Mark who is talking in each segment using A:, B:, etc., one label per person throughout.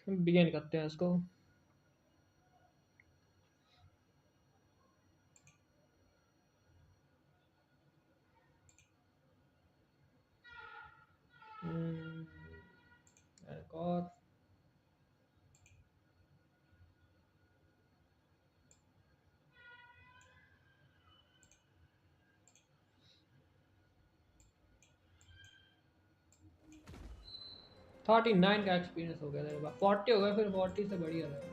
A: Begin करते हैं इसको। एक और 39 का एक्सपीरियंस हो गया मेरे पास, 40 हो गया, फिर 40 से बढ़िया रहेगा।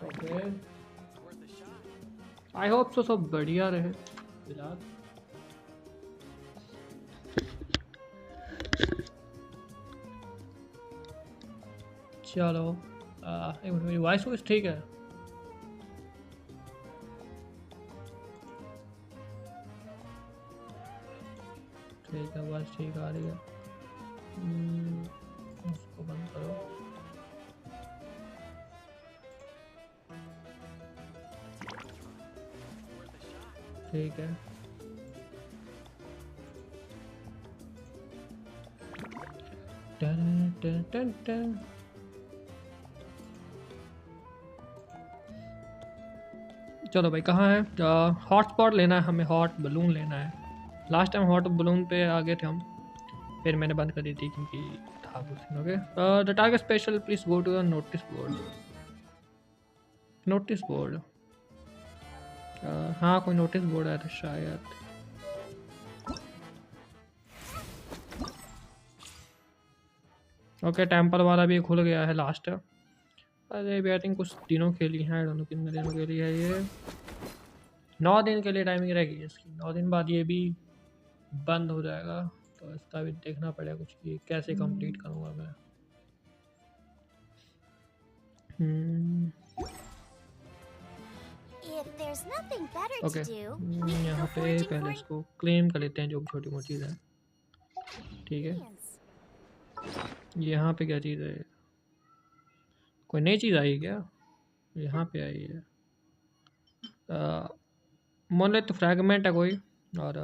A: ओके, आई होप सो सब बढ़िया रहे फिलहाल। चलो एक मिनट, मेरी वॉइस वॉइस ठीक है? ठीक है, वॉइस ठीक आ रही है। उसको बंद करो। ठीक है, टन टन टन टन। चलो भाई, कहाँ है? हॉट स्पॉट लेना है हमें, हॉट बलून लेना है। लास्ट टाइम हॉट बलून पे आ गए थे हम, फिर मैंने बंद कर दी थी क्योंकि था कुछ दिन। Okay, the target special please go to the notice board. Notice board, हाँ कोई नोटिस बोर्ड आया था शायद। ओके, टेम्पल वाला भी खुल गया है लास्ट। अरे भी आई थिंक कुछ दिनों के लिए है, दोनों कितने दिनों के लिए है ये? 9 दिन के लिए टाइमिंग रहेगी इसकी। 9 दिन बाद ये भी बंद हो जाएगा, तो इसका भी देखना पड़ेगा कुछ कि कैसे कंप्लीट करूँगा मैं। ओके, यहाँ पे पहले इसको क्लेम कर लेते हैं जो भी छोटी मोटी चीज़ है। ठीक है, यहाँ पे क्या चीज़ है? कोई नई चीज़ आई है क्या? यहाँ पे आई है मोनेट फ्रैगमेंट है कोई, और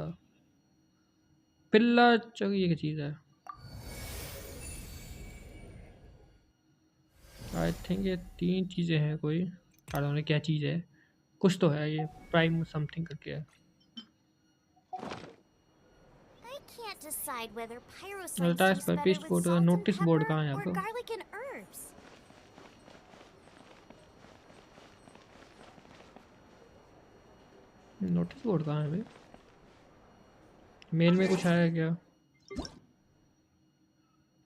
A: पिल्ला ये क्या चीज़ है? आई थिंक ये 3 चीज़ें हैं कोई, आई डोंट नो क्या चीज़ है, कुछ तो है ये, प्राइम समथिंग करके है। नोटिस बोर्ड कहाँ है यहाँ पे? नोटिस बोर्ड कहाँ है भाई? मेल में कुछ आया क्या?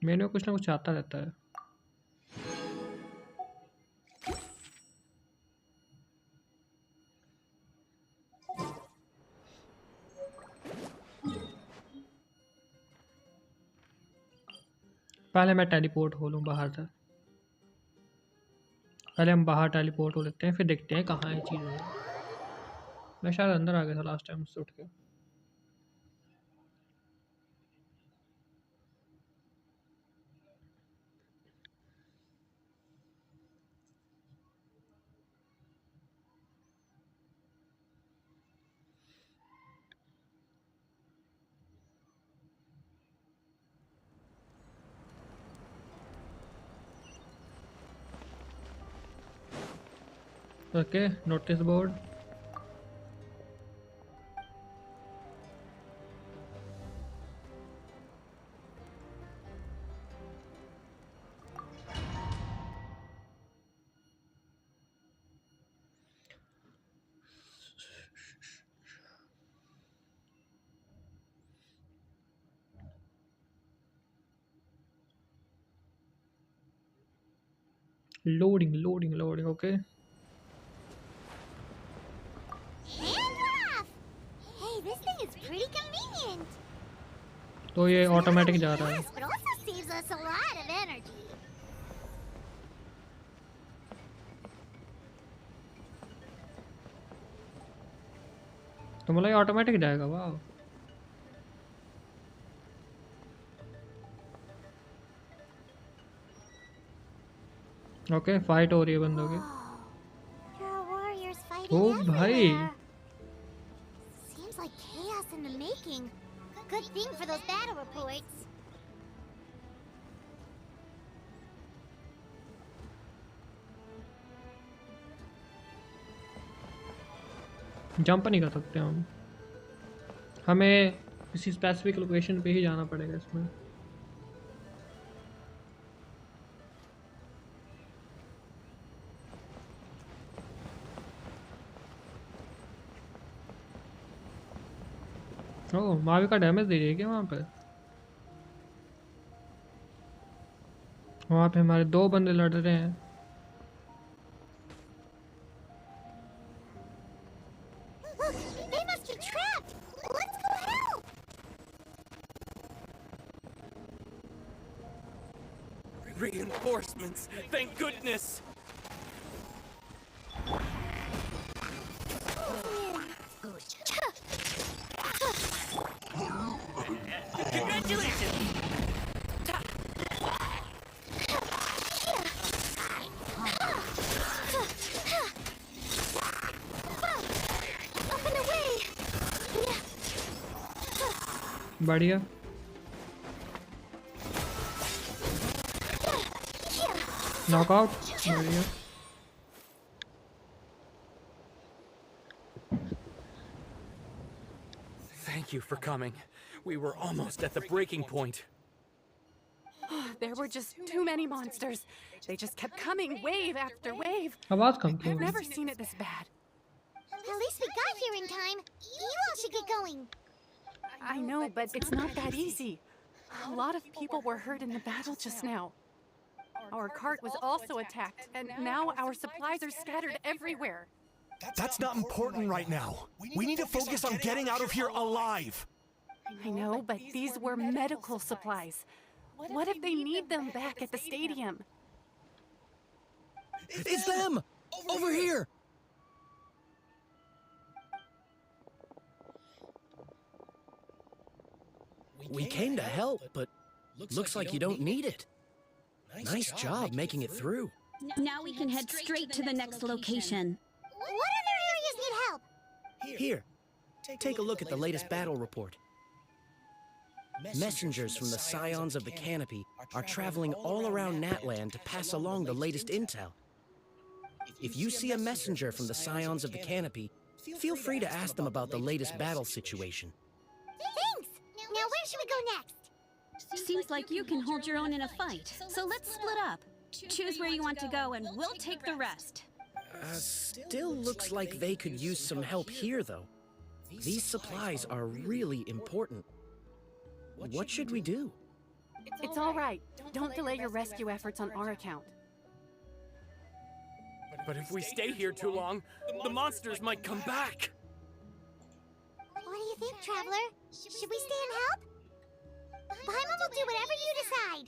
A: मेल में कुछ ना कुछ आता रहता है। पहले मैं टेलीपोर्ट हो लूँ बाहर से, पहले हम बाहर टेलीपोर्ट हो लेते हैं, फिर देखते हैं कहाँ है चीज़ें। मैं शायद अंदर आ गया था लास्ट टाइम उससे उठ के। Okay, notice board. Loading loading loading. Okay, तो ये ऑटोमेटिक जा रहा है। तो मतलब ये ऑटोमेटिक जाएगा? वाह, ओके फाइट हो रही है बंदों की।
B: There are warriors
A: oh
B: fighting
A: भाई
B: everywhere. Seems like chaos in the making. Good thing for those battle reports.
A: Jump नहीं कर सकते हम, हमें किसी स्पेसिफिक लोकेशन पे ही जाना पड़ेगा इसमें। ओह मावी का डैमेज दे रही है क्या वहाँ पे? वहाँ पे हमारे 2 बंदे लड़ रहे हैं।
B: Look, they must be trapped. Let's go help.
C: Reinforcements! Thank goodness! Congratulations!
B: Up and away.
A: बढ़िया। नॉकआउट। बढ़िया।
C: Thank you for coming. We were almost at the breaking point.
D: There were just too many monsters. They just kept coming, wave after wave.
A: आवाज कम क्यों?
D: I've never seen it this bad.
B: At least we got here in time. You all should get going.
D: I know, but it's not that easy. A lot of people were hurt in the battle just now. Our cart was also attacked, and now our supplies are scattered everywhere.
E: That's not important right now. We need to focus on getting out of here alive.
D: I know, but these were medical supplies. What if they need them back at the stadium?
E: It's them! Over here! We came to help, but looks like you don't need it. Nice job making it through.
F: Now we can head straight to the next location.
B: What other areas need help?
E: Here, take a look at the latest battle report. Messengers from the Scions of the Canopy are traveling all around Natland to pass along the latest intel. If you see a messenger from the Scions of the Canopy, feel free to ask them about the latest battle situation.
B: Thanks. Now where should we go next?
F: Seems like you can hold your own in a fight, so let's split up. Choose where you want to go and we'll take the rest.
E: Still looks like they could use some help here, though. These supplies are really important. What should we do?
D: It's all right. Don't delay your rescue efforts on our account.
C: But if we stay here too long, the monsters might come back!
B: What do you think, Traveler? Should we stay and help? Paimon will do whatever you decide.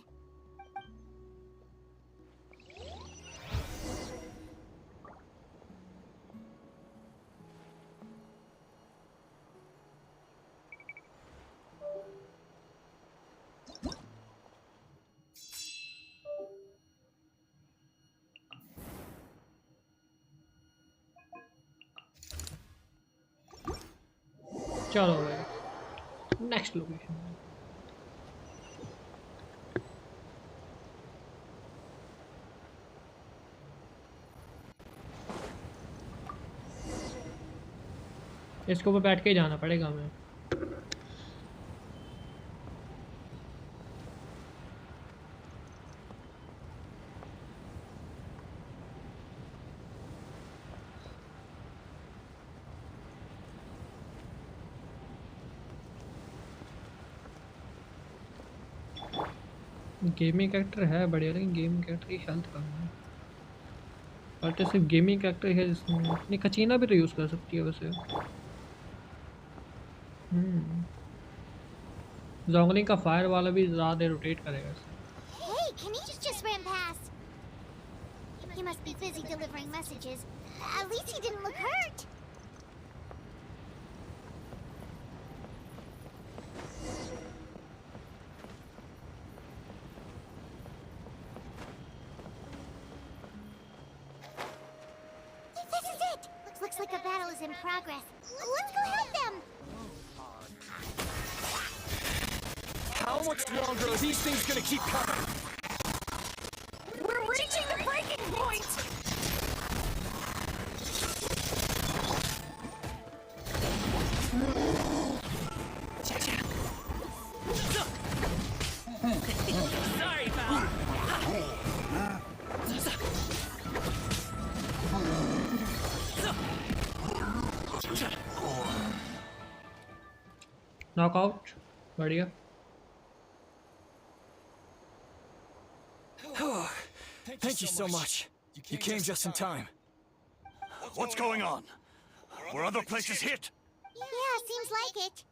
A: चलो भाई next location. इसके ऊपर बैठ के ही जाना पड़ेगा हमें। Gaming character है बढ़िया, लेकिन गेमिंग कैरेक्टर की हेल्थ कम है। और तो सिर्फ गेमिंग कैरेक्टर है जिसमें नहीं, कचीना भी तो यूज़ कर सकती है वैसे। जोंगलिंग का फायर वाला भी ज़्यादा रोटेट करेगा।
B: Hey, Canisius just ran past. He must be busy delivering messages. At least he didn't look hurt. is in progress. Let's go help them!
C: How much longer are these things gonna keep coming?
D: We're reaching the breaking point!
E: Sorry, pal.
A: Knockout. बढ़िया.
C: Thank you so much. You came just in time. What's going on? Were other places hit?
B: Yeah, seems like it.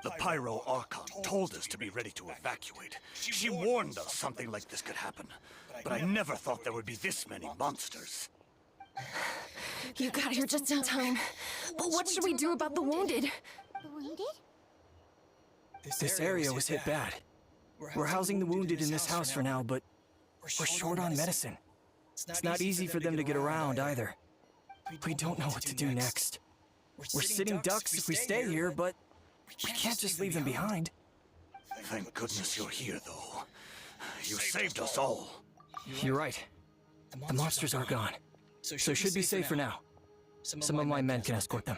G: The Pyro Archon told us to be ready to evacuate. She warned us something like this could happen. But I never thought there would be this many monsters.
H: You got here just in time. But what should we do about the wounded?
B: The wounded?
C: This area was hit bad. We're housing the wounded in this house for now, but we're short on medicine. It's not easy for them to get around either. We don't know what to do next. We're sitting ducks if we stay here, but we can't just leave them behind.
G: Thank goodness you're here, though. You saved us all.
C: You're right. The monsters are gone, so should be safe for now. Some of my men can escort them.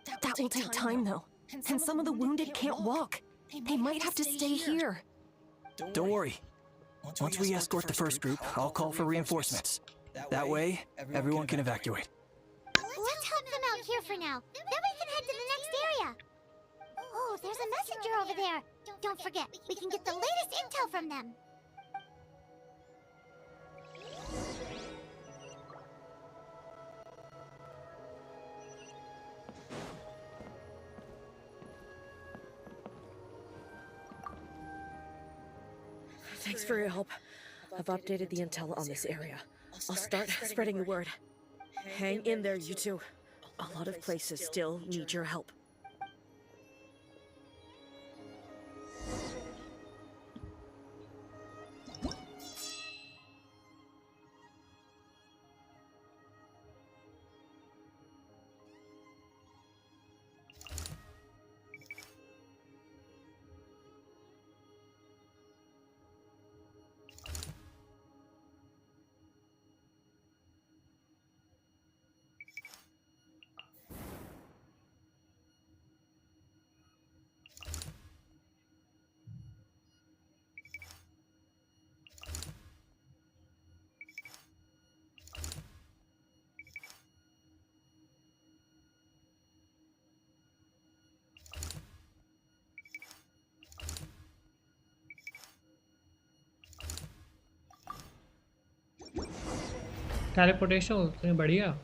H: That will take time, though. And some of the wounded can't walk. They might have to stay here.
C: Don't worry. Once we escort the first group, I'll call for reinforcements. That way, everyone can evacuate.
B: Let's help them out here for now. Then we can head to the next area. Oh, there's a messenger over there. Don't forget, we can get the latest intel from them.
H: Thanks for your help. I've updated the intel on this area. I'll start spreading the word. Hang in there, you two. A lot of places still need your help.
A: Teleportation होते हैं बढ़िया.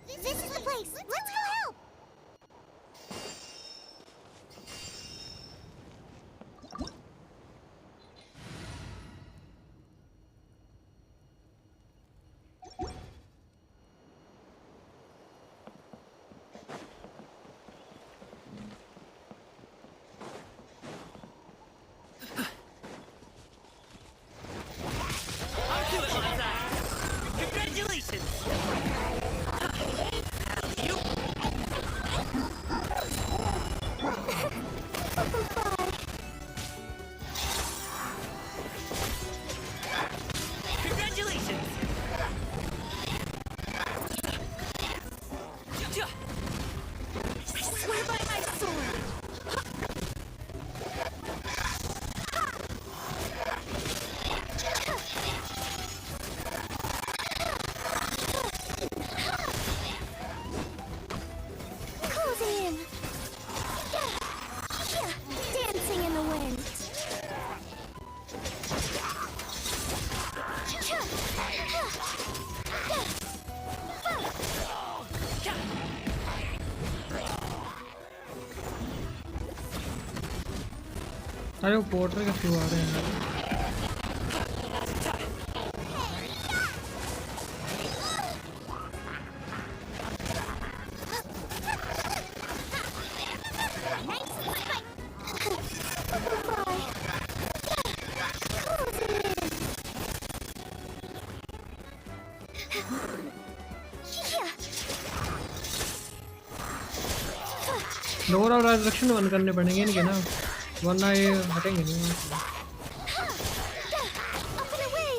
B: This is the place. Let's go help. Dancing in the wind.
A: अरे वो porter के through आ रहे हैं यार. Door और रेजरेक्शन बंद करने पड़ेंगे इनके ना, वरना ये हटेंगे नहीं वहाँ से।
B: Up and away.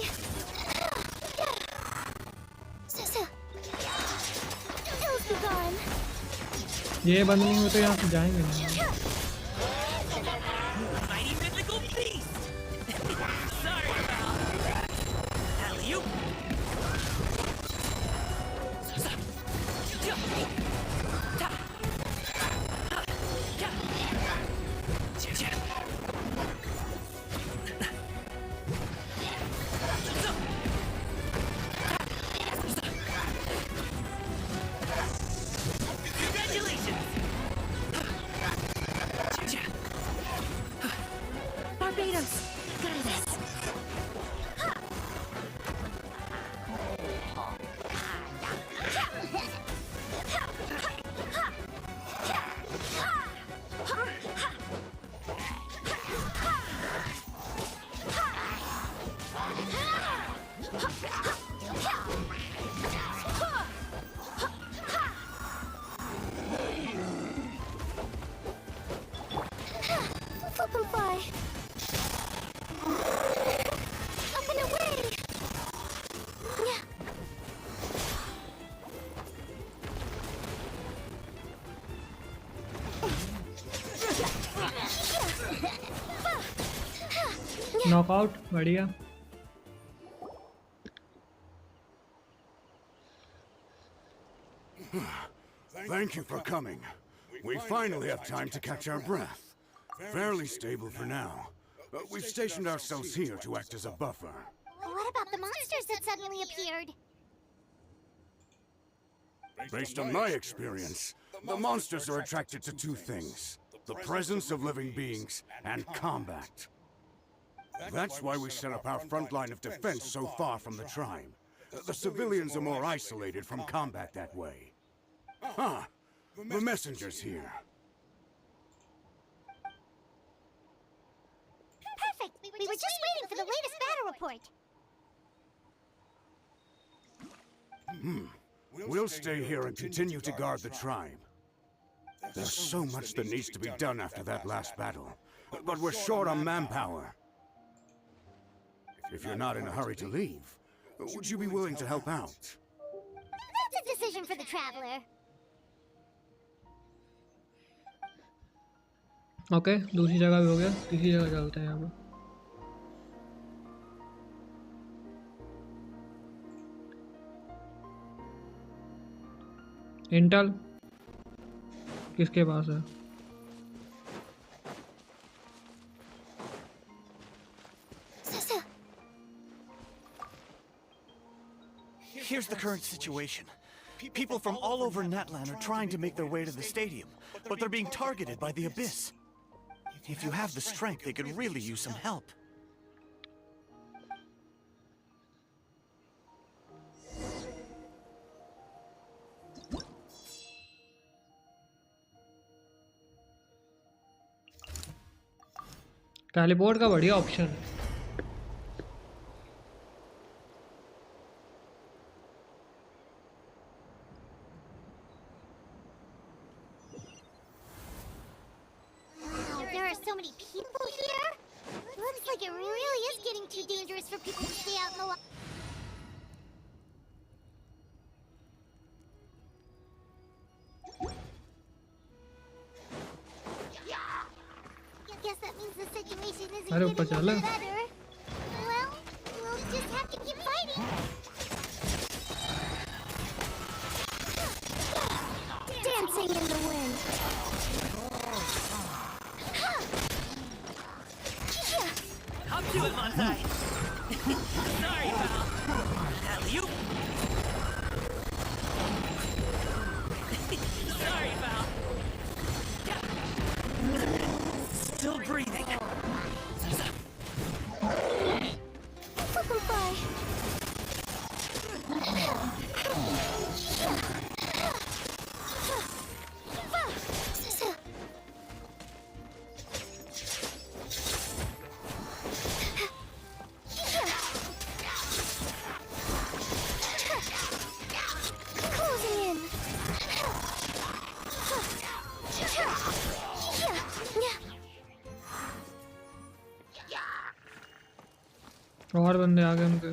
B: Ills be gone.
A: ये बंद नहीं हो तो यहाँ से जाएंगे नहीं।
E: Mighty mythical beast! Sorry, pal. Alley-oop!
B: Barbados. Got this. Flip and fly. Up and away. Yeah.
A: Knockout बढ़िया।
G: Thank you for coming. We finally have time to catch our breath. Fairly stable for now. We've stationed ourselves here to act as a buffer.
B: What about the monsters that suddenly appeared?
G: Based on my experience, the monsters are attracted to two things: the presence of living beings and combat. That's why we set up our front line of defense so far from the tribe. The civilians are more isolated from combat that way. Ah, the messenger's here.
B: Perfect. We were just waiting for the latest battle report.
G: We'll stay here and continue to guard the tribe. There's so much that needs to be done after that last battle, but we're short on manpower. If you're not in a hurry to leave, would you be willing to help out?
B: That's a decision for the traveler.
A: Okay दूसरी जगह भी हो गया, तीसरी जगह चलते हैं यहाँ पे। इंटेल किसके पास है?
G: Here's the current situation. People from all over Natlan are trying to make their way to the stadium, but they're being targeted by the Abyss. If you have the strength, they could really use some help.
A: Teleport का बढ़िया option है।
B: Wow, there are so many people here. Looks like it really is getting too dangerous for people to stay out in the wild. Guess that means the situation isn't
A: अरे
B: getting
A: ऊपर
B: any
A: चल।
B: better. Well, we'll just have to keep fighting. Dancing in the wind.
E: Up to it, Montai! Sorry, pal! Alley-oop! Sorry, pal! Still breathing!
B: Flip and fly.
A: और बंदे आ गए उनके।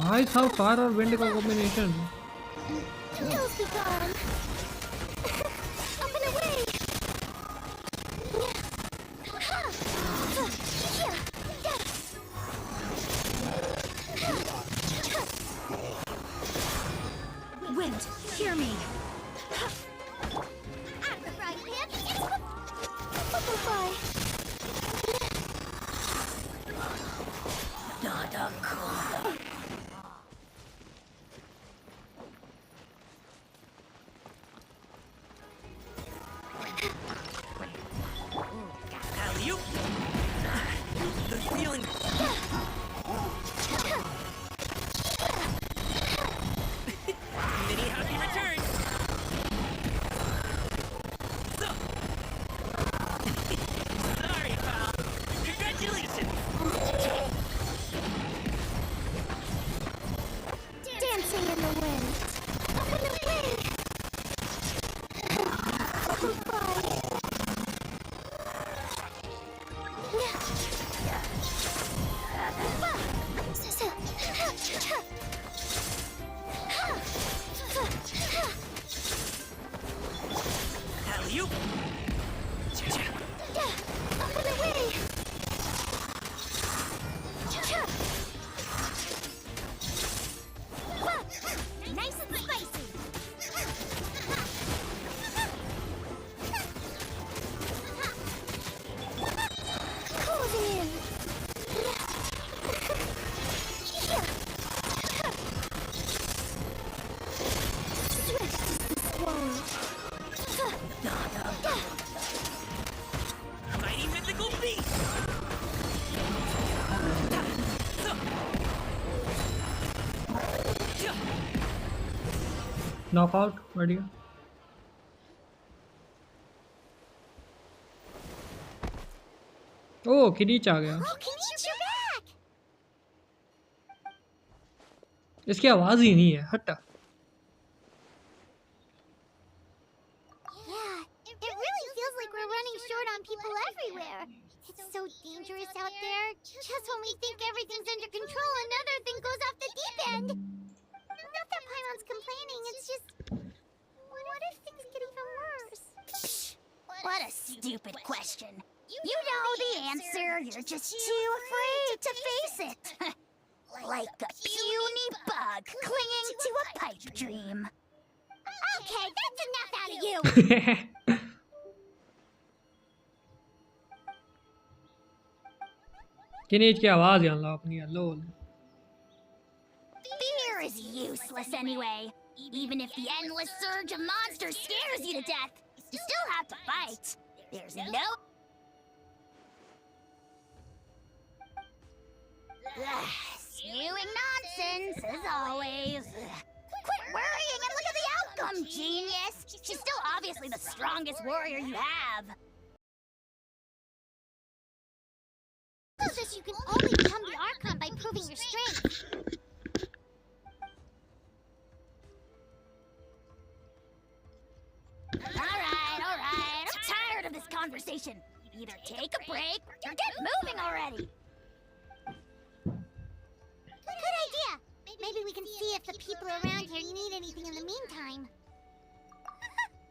A: भाई साहब fire और विंड का combination.
B: Tales be gone. Up and away.
F: Wind, hear me.
B: Out of the frying pan, it's Bumblebee.
E: Alley-oop! The feeling. Mini happy return. Sorry, pal. Congratulations.
B: Dancing in the wind. Up and away.
E: Alley-oop!
B: Up and away. Nice and spicy. Cozy in. Swift as the swallow.
E: Mighty mythical beast!
A: Knockout बढ़िया। ओ किरीच आ गया।
B: Oh, Kinich, you're back!
A: इसकी आवाज ही नहीं है, हटा।
B: Yeah, it really feels like we're running short on people everywhere. It's so dangerous out there. Just when we think everything's under control, another thing goes off the deep end. Not that Paimon's complaining, it's just... What if things get even worse?
F: What a stupid question. You know the answer, you're just too afraid to face it. Like a puny bug clinging to a pipe dream.
B: Okay, that's enough out of you!
A: किरीच की आवाज यान ला अपनी लोल।
F: Fear is useless anyway. Even if the endless surge of monsters scares you to death, you still have to fight. There's no... Spewing nonsense, as always. Quit worrying and look at the outcome, genius! She's still obviously the strongest warrior you have.
B: Tells us you can only become the Archon by proving your strength.
F: Alright. I'm tired of this conversation. Either take a break or get moving already.
B: Good idea! Maybe we can see if the people around here need anything in the meantime.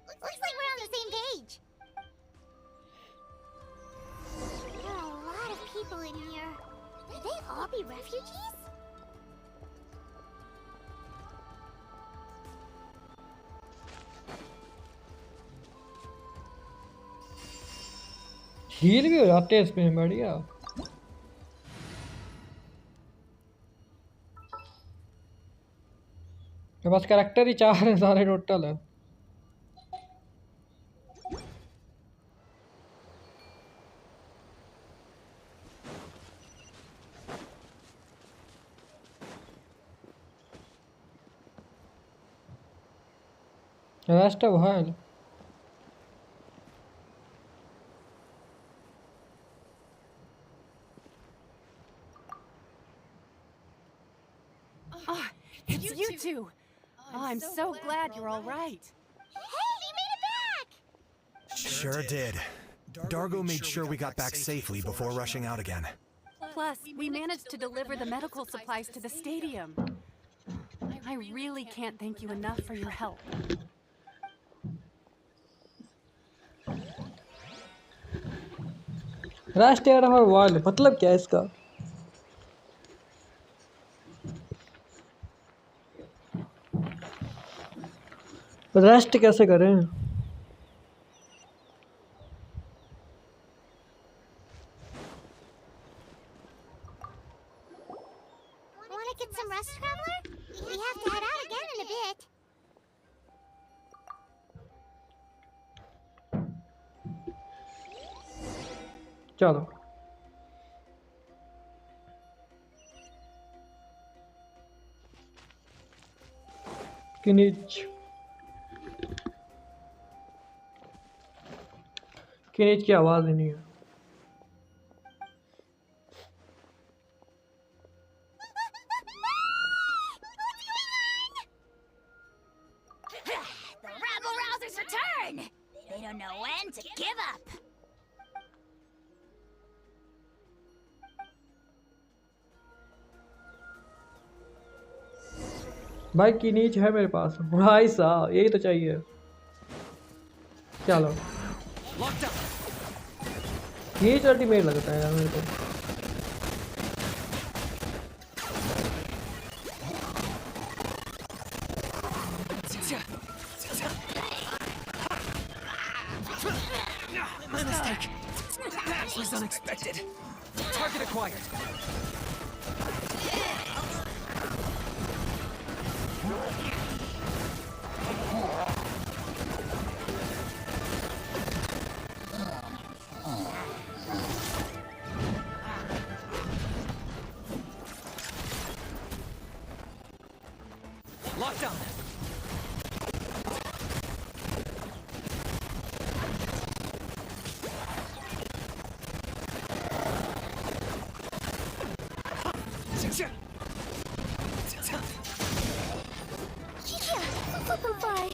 B: Looks like we're on the same page. There are a lot of people in here. Could they all be refugees?
A: Heal भी हो जाते हैं इसमें, बढ़िया। मेरे पास character ही 4 हैं सारे total है। Rest of hall.
D: Oh, it's you two. Oh, I'm so glad you're all right.
B: Hey, we made it back!
I: Sure did. Dargo made sure we got back safely before rushing out again.
D: Plus, we managed to deliver the medical supplies to the stadium. I really can't thank you enough for your help.
A: Rest यार हमारा wall मतलब क्या है इसका? Rest कैसे करें?
B: Wanna get some rest, Traveler? We have to head out again in a bit.
A: चलो किनिच की आवाज ही नहीं है।
F: The rabble-rousers return! They don't know when to give up.
A: भाई किनिच है मेरे पास। भाई साहब यही तो चाहिए। चलो ये अल्टीमेट लगता है यार मेरे को।
C: My mistake. That was unexpected. Target acquired. Locked on.
B: Bye.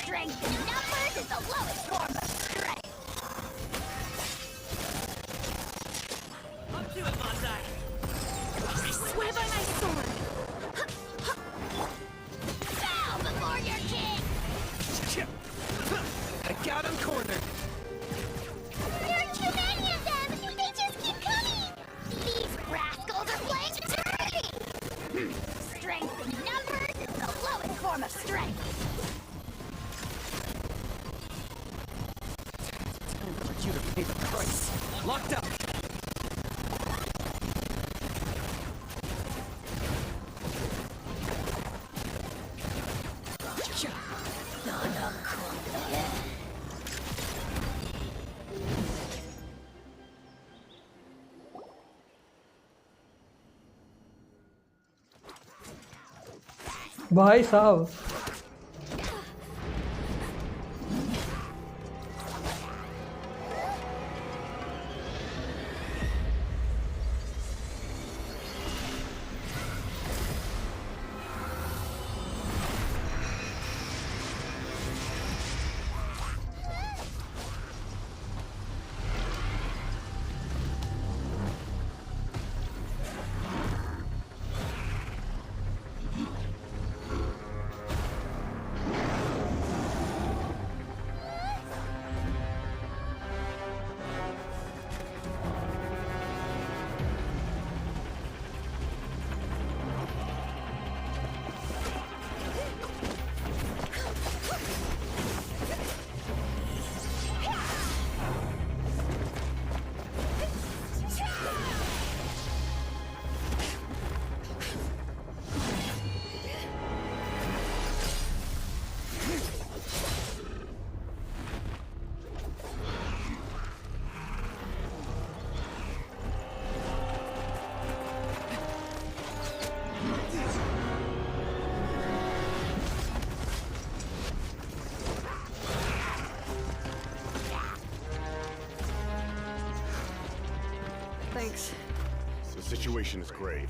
F: Strength in numbers is the lowest form of strength.
C: Up to it, Bonsai.
F: I swear by my sword. Bow before your king.
C: I got him cornered.
B: There are too many of them! They just keep coming!
F: These rascals are playing dirty. Strength in numbers is the lowest form of strength.
C: For you to pay the price. Locked up.
A: भाई साहब
H: Thanks.
J: The situation is grave.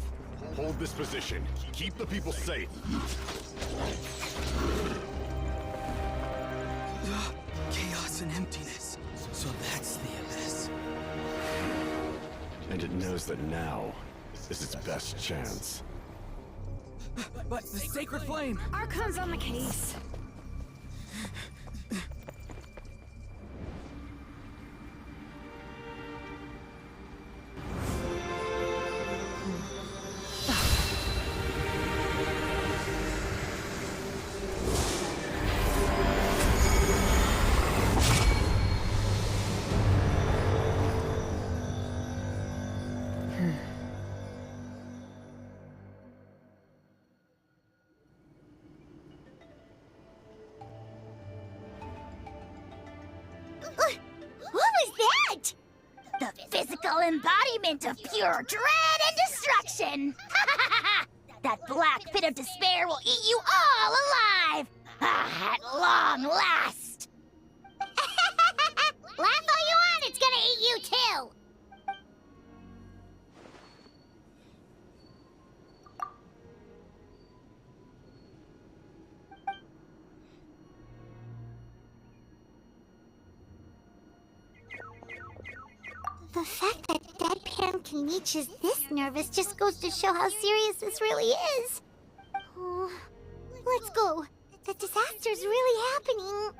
J: Hold this position. Keep the people safe.
C: Chaos and emptiness. So that's the abyss.
J: And it knows that now is its best chance.
C: But the sacred flame!
H: Archon's on the case.
F: What was that? The physical embodiment of pure dread and destruction! That black pit of despair will eat you all alive! At long last! Laugh all you want, it's gonna eat you too!
B: The fact that Deadpan Kenichi is this nervous just goes to show how serious this really is. Oh, let's go. The disaster's really happening.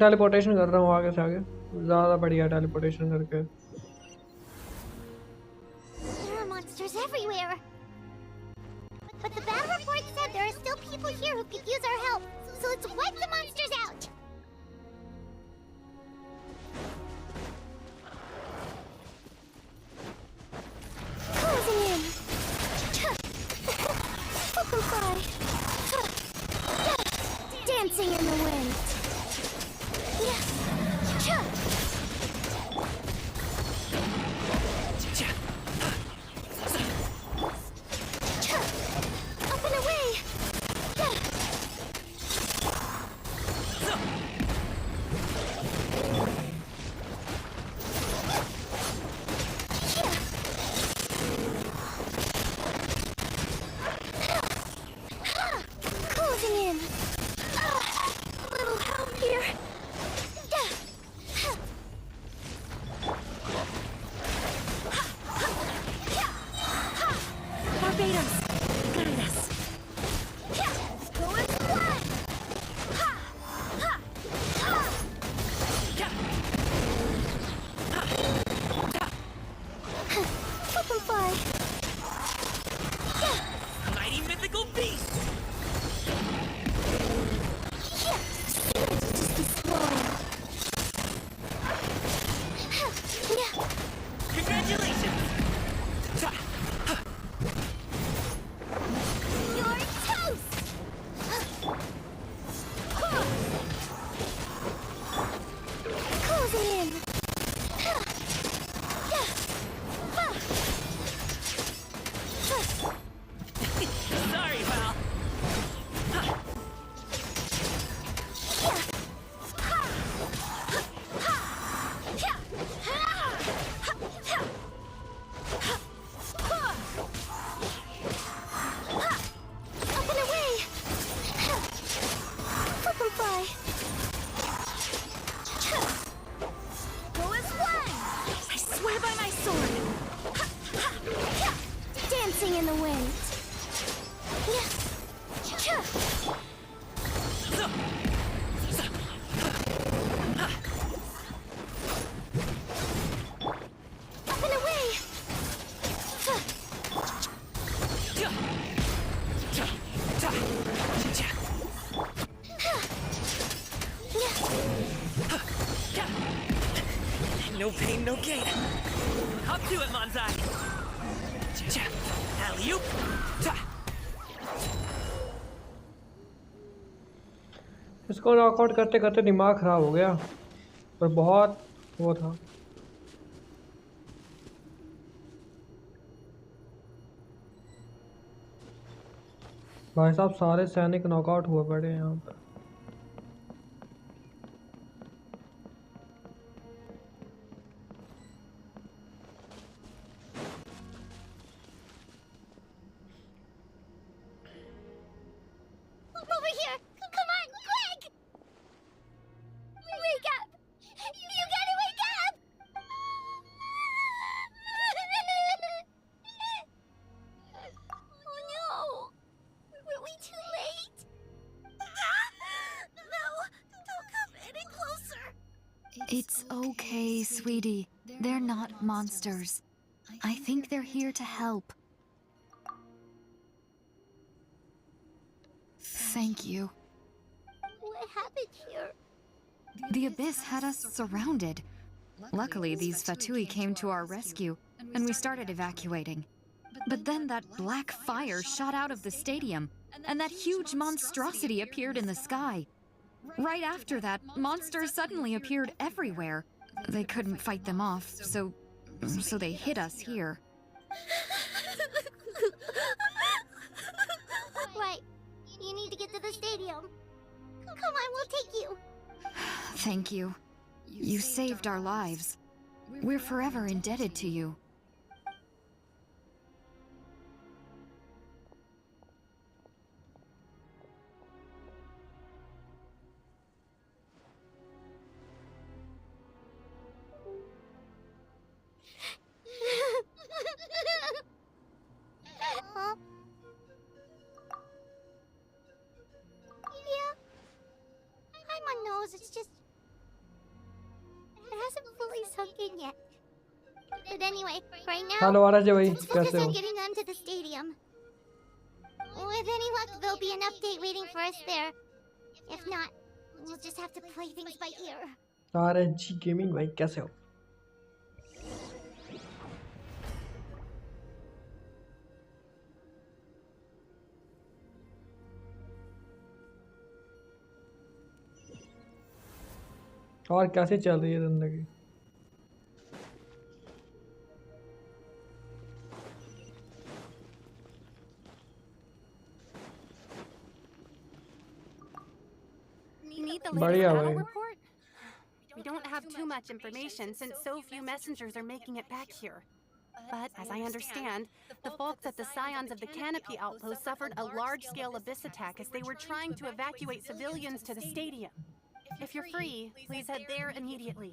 A: Teleportation कर रहा हूँ आगे से आगे, ज़्यादा बढ़िया teleportation करके।
B: There are monsters everywhere. But the battle report said there are still people here who could use our help. So let's wipe the monsters out. Closing in. Open fly. Dancing in the wind. Up and away. Closing in. A little help here. Barbados, guide us. Go and fly. Open fly.
C: Mighty mythical beast!
B: Just explore.
C: Congratulations!
B: You're toast! Closing in.
C: Sorry, pal.
B: Up and away! Open fly! Go as one!
H: I swear by my sword.
B: Dancing in the wind. Up and away!
H: pain, no gain. Hop to it, Manzai. Alley-oop.
A: इसको knockout करते करते दिमाग खराब हो गया पर बहुत वो था। भाई साहब सारे सैनिक नॉकआउट हुए पड़े हैं यहाँ पर।
B: Over here! Come on, quick! Wake up! You gotta wake up! Oh no! Were we too late? No! Don't come any closer!
K: It's okay, sweetie. They're not monsters. I think they're here to help. Thank you.
B: What happened here?
K: The abyss had us surrounded. Luckily, these Fatui came to our rescue, and we started evacuating. But then that black fire shot out of the stadium, and that huge monstrosity appeared in the sky. Right after that, monsters suddenly appeared everywhere. They couldn't fight them off, so they hit us here.
B: Right. You need to get to the stadium. Come on, we'll take you.
K: Thank you. You saved our lives. We're forever indebted to you.
B: Huh? Yeah. I'm on nose, it's just... It hasn't fully sunk in yet. But anyway, right now,
A: hello Araj भाई
B: let's focus
A: कैसे हो?
B: on getting them to the stadium. With any luck, there'll be an update waiting for us there. If not, we'll just have to play things by ear.
A: Araj gaming भाई कैसे हो? और कैसे चल रही है जिंदगी?
D: Need the
A: बढ़िया
D: latest battle
A: भाई।
D: report? We don't have too much information since so few messengers are making it back here. But as I understand, the folks at the Scions of the Canopy outpost suffered a large-scale abyss attack as they were trying to evacuate civilians to the stadium. If you're free, please head there immediately.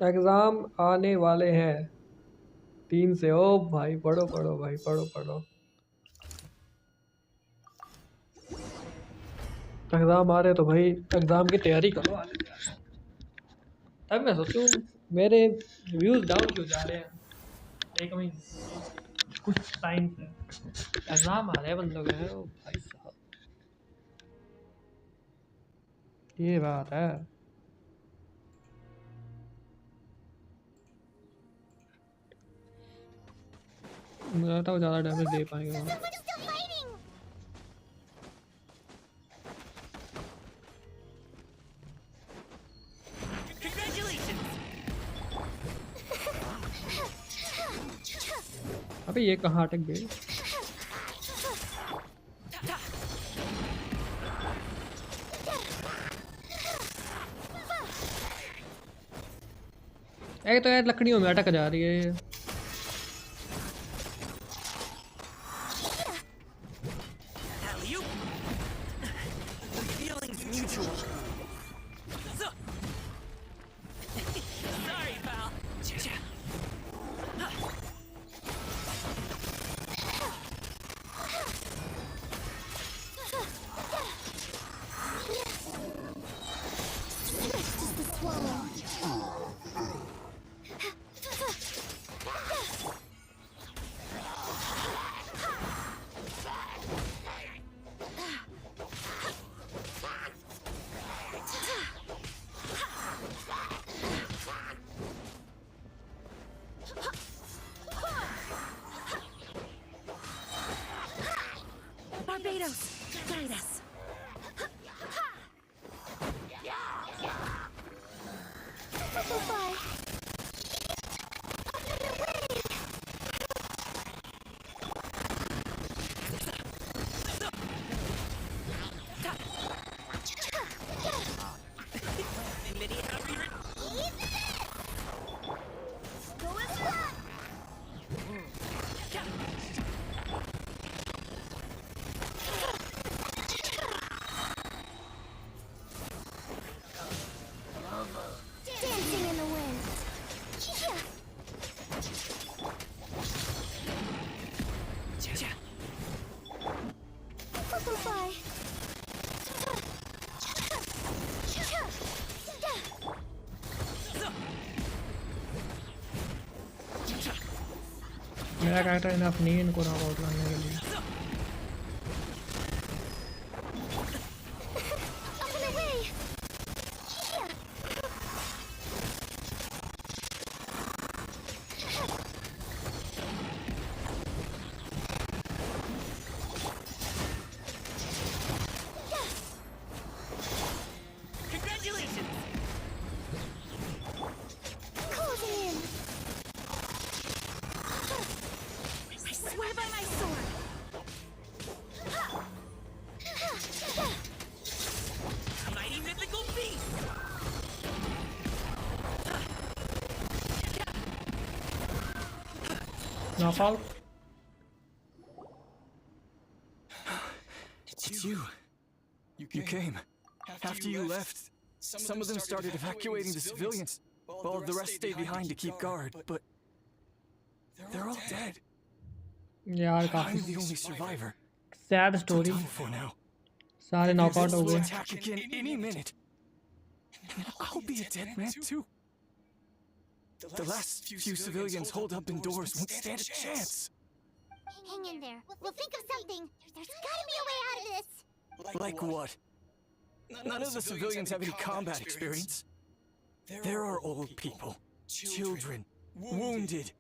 A: Exam आने वाले हैं 3 से। ओ भाई पढ़ो पढ़ो भाई पढ़ो पढ़ो। एग्जाम आ रहे तो भाई एग्जाम की तैयारी करो। तब मैं सोचूं मेरे व्यूज डाउन क्यों जा रहे हैं एक में कुछ टाइम से। एग्जाम आ रहे हैं बंदों के। ओ भाई साहब ये बात है। मुझे लगता है ज़्यादा डैमेज दे पाएंगे।
B: Someone's still fighting!
A: अबे ये कहाँ अटक गए? एक तो यार लकड़ियों में अटक जा रही है ये। मेरा कैरेक्टर इनफ नहीं है इनको नॉक आउट करने के लिए। Knockout.
C: It's you. You came. After you left, some of them started evacuating the civilians, while the rest stayed behind to keep guard, but they're all dead.
A: यार
C: I'm the only survivor.
A: sad story.
C: Done for now.
A: सारे knockout हो
C: Will
A: गए।
C: attack again any minute. And I'll be a dead man too. The last few civilians holed up indoors won't stand a chance.
B: Hang in there. We'll think of something. There's gotta be a way out of this.
C: Like what? None of the civilians have any combat experience. There are old people, children, wounded.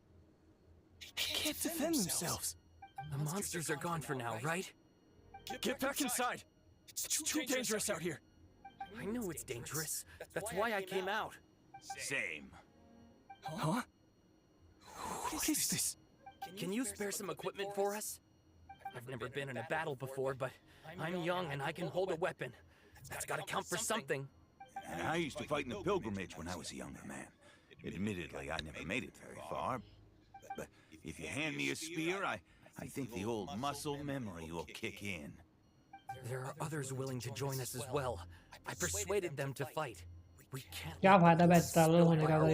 C: They can't defend themselves.
E: The monsters are gone for now, right?
C: Get back inside. It's too dangerous out here.
E: I know it's dangerous. That's why I came out.
J: Same.
C: Huh? What is this?
E: Can you spare some equipment for us? I've never been in a battle before, but I'm young and I can hold a weapon. That's gotta count for something.
J: And I used to fight in the pilgrimage when I was a younger man. Admittedly, I never made it very far. But if you hand me a spear, I think the old muscle memory will kick in.
E: There are others willing to join us as well. I persuaded them to fight. We can't
A: क्या फायदा best traveller होने का अगर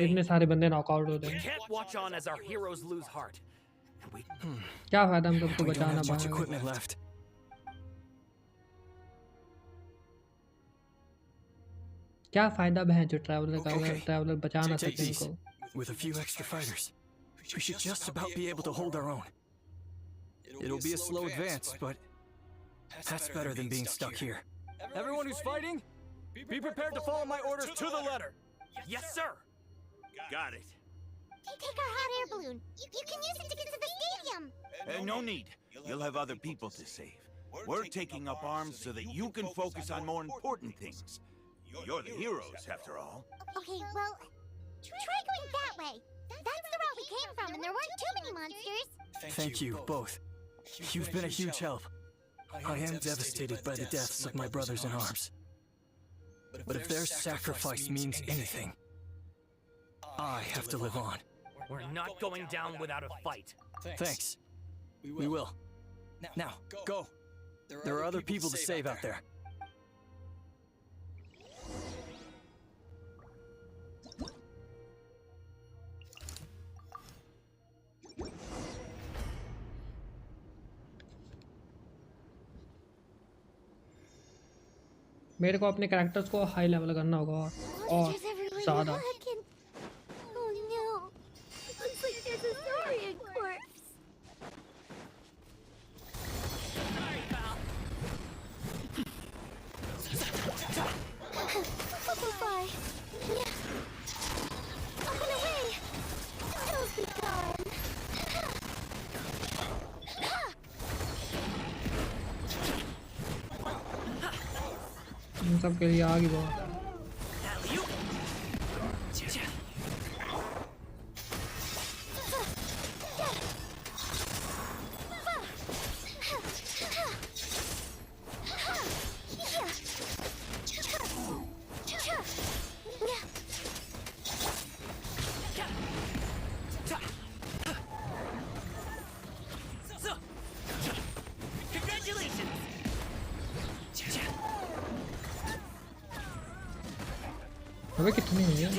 A: इतने सारे बंदे knockout होते हैं।
E: We can't watch on as our heroes lose heart. And we
A: क्या फायदा हम सबको
C: We don't
A: बचाना
C: have much
A: पाएंगे।
C: equipment left.
A: क्या फायदा बहन जो ट्रैवलर का अगर
C: Okay.
A: ट्रैवलर बचा ना
C: Take
A: सके
C: these.
A: इनको।
C: With a few extra fighters, we should just about be able to hold our own. It'll be a slow advance, but that's better than being stuck here. Everyone who's fighting, be prepared to follow my orders to the letter.
E: Yes, sir.
J: Got it.
B: Take our hot air balloon. You can use it to get to the stadium.
J: No need. You'll have other people to save. We're taking up arms so that you can focus on more important things. You're the heroes, after all.
B: Okay, well, try going that way. That's the route we came from, and there weren't too many monsters.
C: Thank you, both. You've been a huge help. I am devastated by the deaths of my brothers in arms. But if their sacrifice means anything, I have to live on.
E: We're not going down without a fight.
C: Thanks. We will. Now, go. There are other people to save out there.
A: मेरे को अपने characters को high level करना होगा और
B: Monsters everywhere you
A: ज़्यादा।
B: look and... Oh no. Looks like there's a saurian corpse. Bye. Yeah. Up and away. It'll be gone.
A: इन सब के लिए आगे बहुत। अबे कितनी हुई है?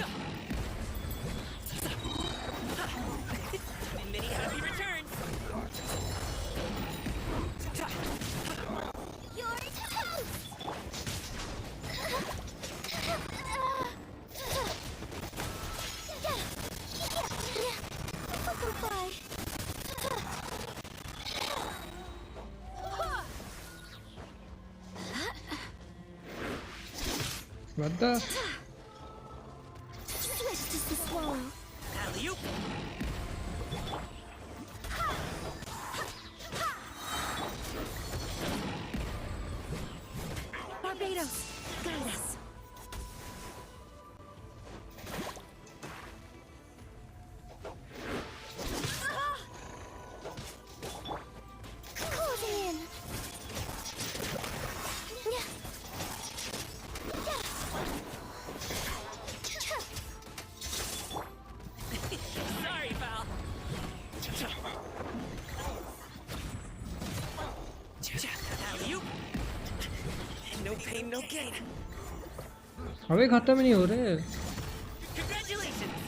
B: Bye.
A: What the?
F: Swift as the swallow.
E: Alley-oop.
H: Barbados, guide us.
F: Closing in.
E: Sorry, pal. Alley-oop. No pain, no gain.
A: अबे खत्म नहीं हो रहे।
E: Congratulations.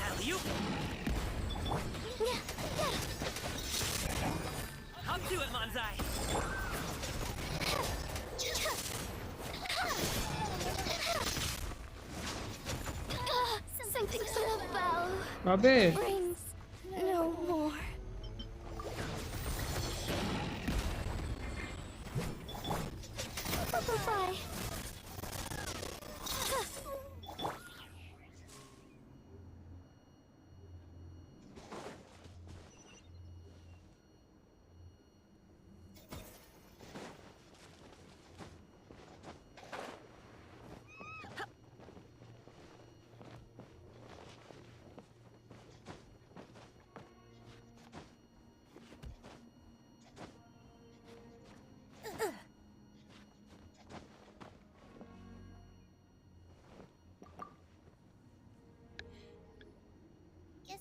E: Alley-oop. Up to it, Manzai.
F: Something so foul.
A: अबे
F: Rings no more. Bye-bye.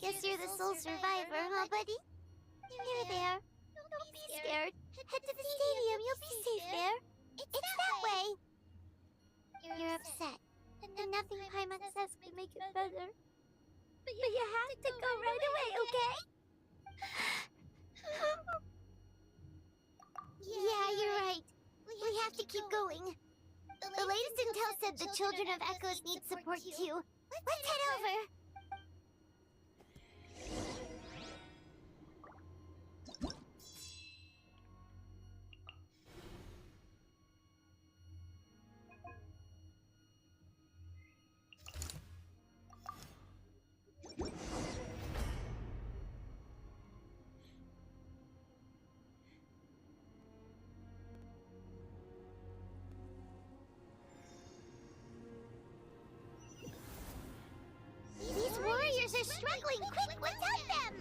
F: Guess you're the sole survivor, huh, buddy? You're there. Don't be scared. Head to the stadium. You'll be safe there. It's that way. You're upset. And nothing Paimon says can make it better. But you have to go right away, okay? Yeah, you're right. We have to keep going. The latest intel said the children of Echoes need support too. Let's head over. These warriors are struggling. Quick, let's help them!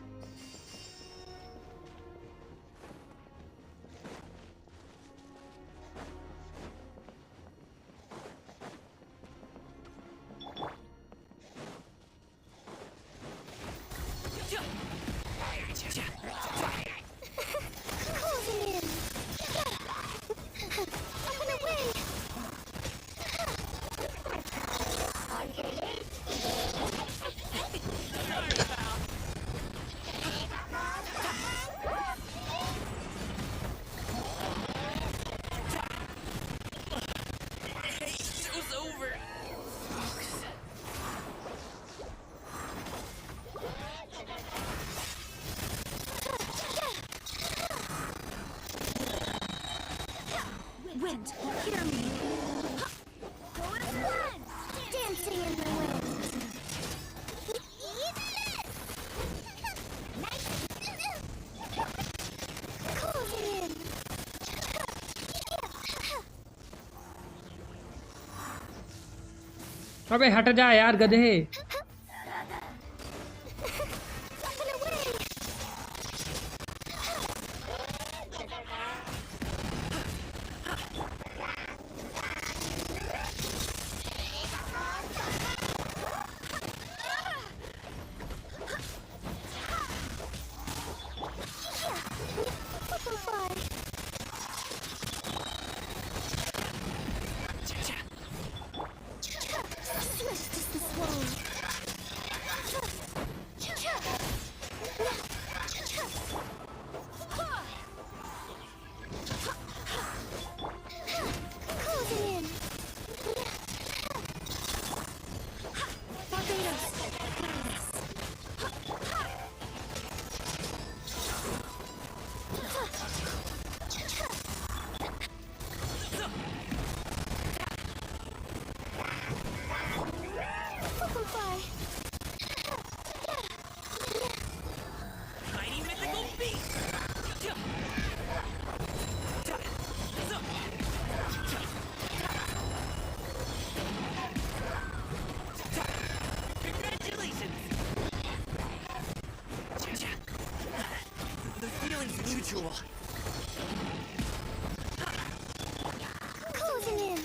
F: Closing in. Up and away.
E: Show's over.
F: Wind, hear me. Dancing in the wind. Closing in.
A: अबे हट जा यार गधे।
F: Up and away. Bye-bye. Swift as the swallow.
C: usual.
B: Closing in.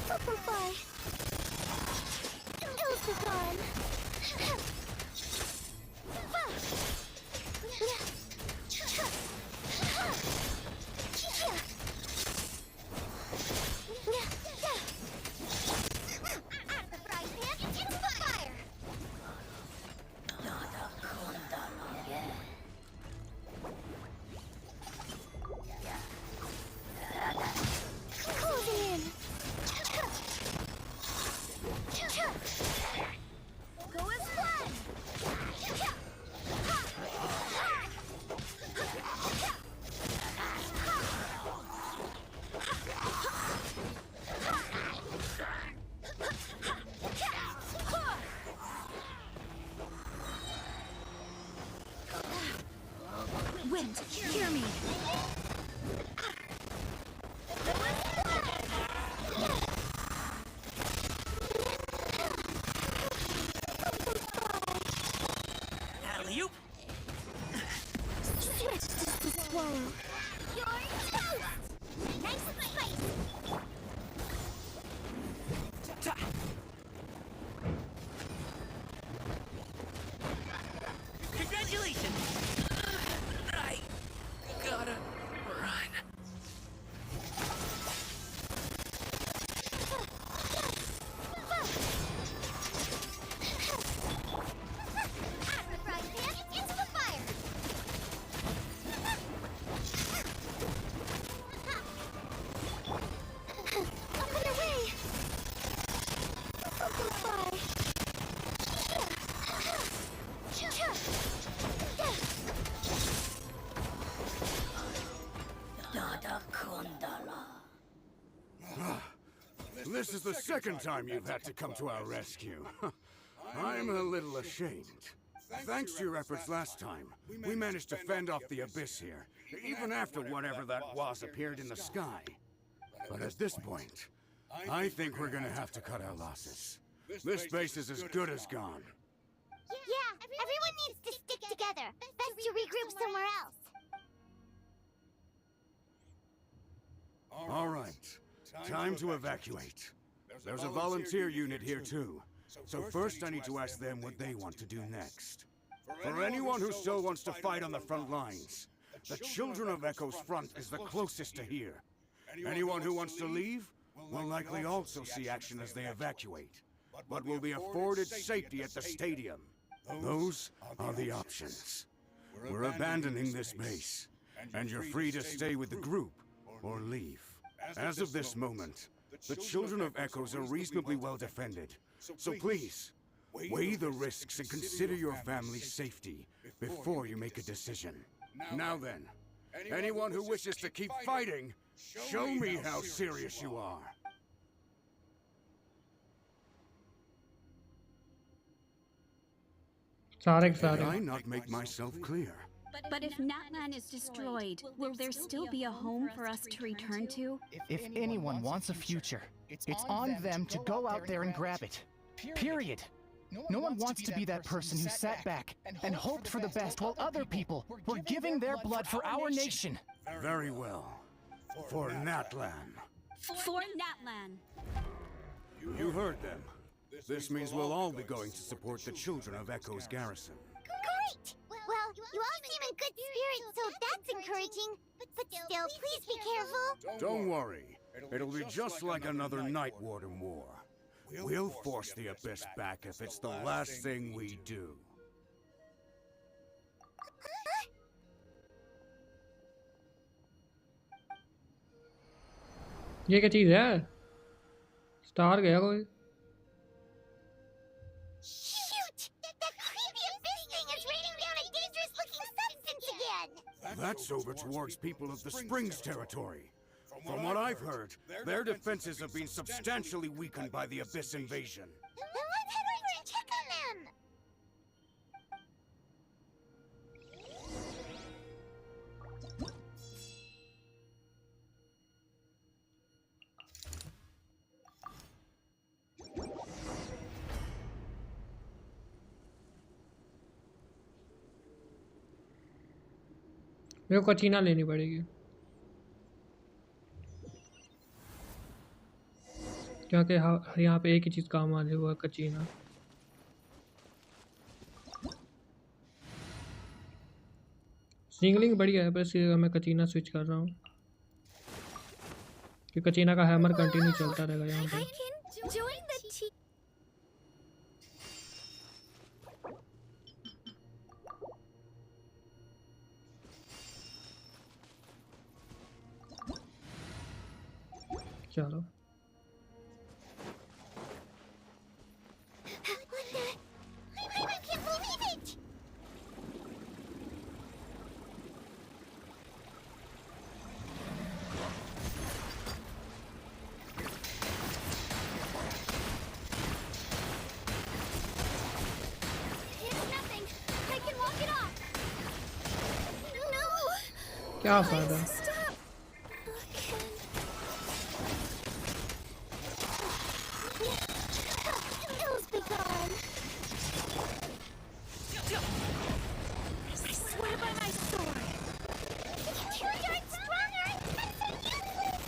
B: Butterfly. Elsagon.
K: Wind, hear me.
C: Alley-oop!
B: Switch to swallow. You're toast! Nice and spicy.
C: Congratulations! I gotta run.
B: Out the frying pan, into the fire! Up and away! Butterfly!
G: This is the second time you've had to come to our rescue. I'm a little ashamed. Thanks to your efforts last time, we managed to fend off the abyss here, even after whatever that was appeared in the sky. But at this point, I think we're gonna have to cut our losses. This base is as good as gone.
B: Yeah, everyone needs to stick together. Best to regroup somewhere else.
G: All right, time to evacuate. There's a volunteer unit here too. So first I need to ask them what they want to do next. For anyone who still wants to fight on the front lines, the Children of Echo's front is the closest to here. Anyone who wants to leave will likely also see action as they evacuate, but will be afforded safety at the stadium. Those are the options. We're abandoning this base, and you're free to stay with the group or leave. As of this moment, the Children of Echoes are reasonably well defended, so please, weigh the risks and consider your family's safety before you make a decision. Now then, anyone who wishes to keep fighting, show me how serious you are. Did I not make myself clear?
L: But if Natlan is destroyed, will there still be a home for us to return to?
M: If anyone wants a future, it's on them to go out there and grab it. Period. No one wants to be that person who sat back and hoped for the best while other people were giving their blood for our nation.
G: Very well. For Natlan.
L: For Natlan.
G: You heard them. This means we'll all be going to support the Children of Echo's garrison.
B: Great! Well, you all seem in good spirits, so that's encouraging. But still, please be careful.
G: Don't worry. It'll be just like another Night Warden war. We'll force the Abyss back if it's the last thing we do.
A: ये क्या चीज़ है? Star गया कोई?
B: Shoot! That creepy abyss thing is raining down a dangerous-looking substance again!
G: That's over towards people of the Springs territory. From what I've heard, their defenses have been substantially weakened by the Abyss invasion.
B: Then let's head over and check on them!
A: मेरे को कचीना लेनी पड़ेगी क्योंकि यहाँ पे एक ही चीज़ काम आ रही है, वो है कचीना। सिंगलिंग बढ़िया है, बस ये मैं कचीना स्विच कर रहा हूँ कि कचीना का हैमर कंटिन्यू चलता रहेगा यहाँ पे। चलो
B: I can't believe it! It's nothing. I can walk it off. No.
A: क्या फायदा?
B: Stop. Ills be gone. I swear by my sword. You aren't stronger. I'm so useless.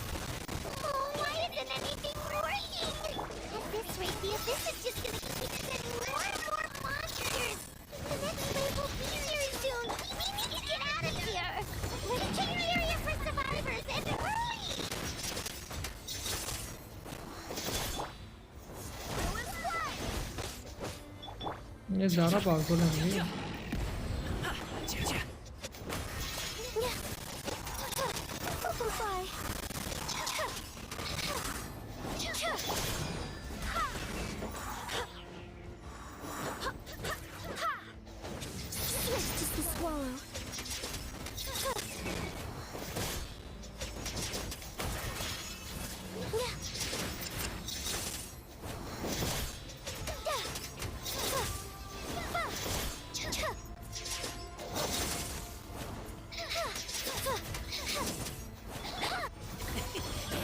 B: Oh, why isn't anything working? At this rate, the abyss is just gonna keep sending more and more monsters. The next wave will be here soon. We need to get out of here. Let's check the area for survivors and hurry.
A: ये ज़्यादा powerful है नहीं?
B: Bye. Swift as the swallow.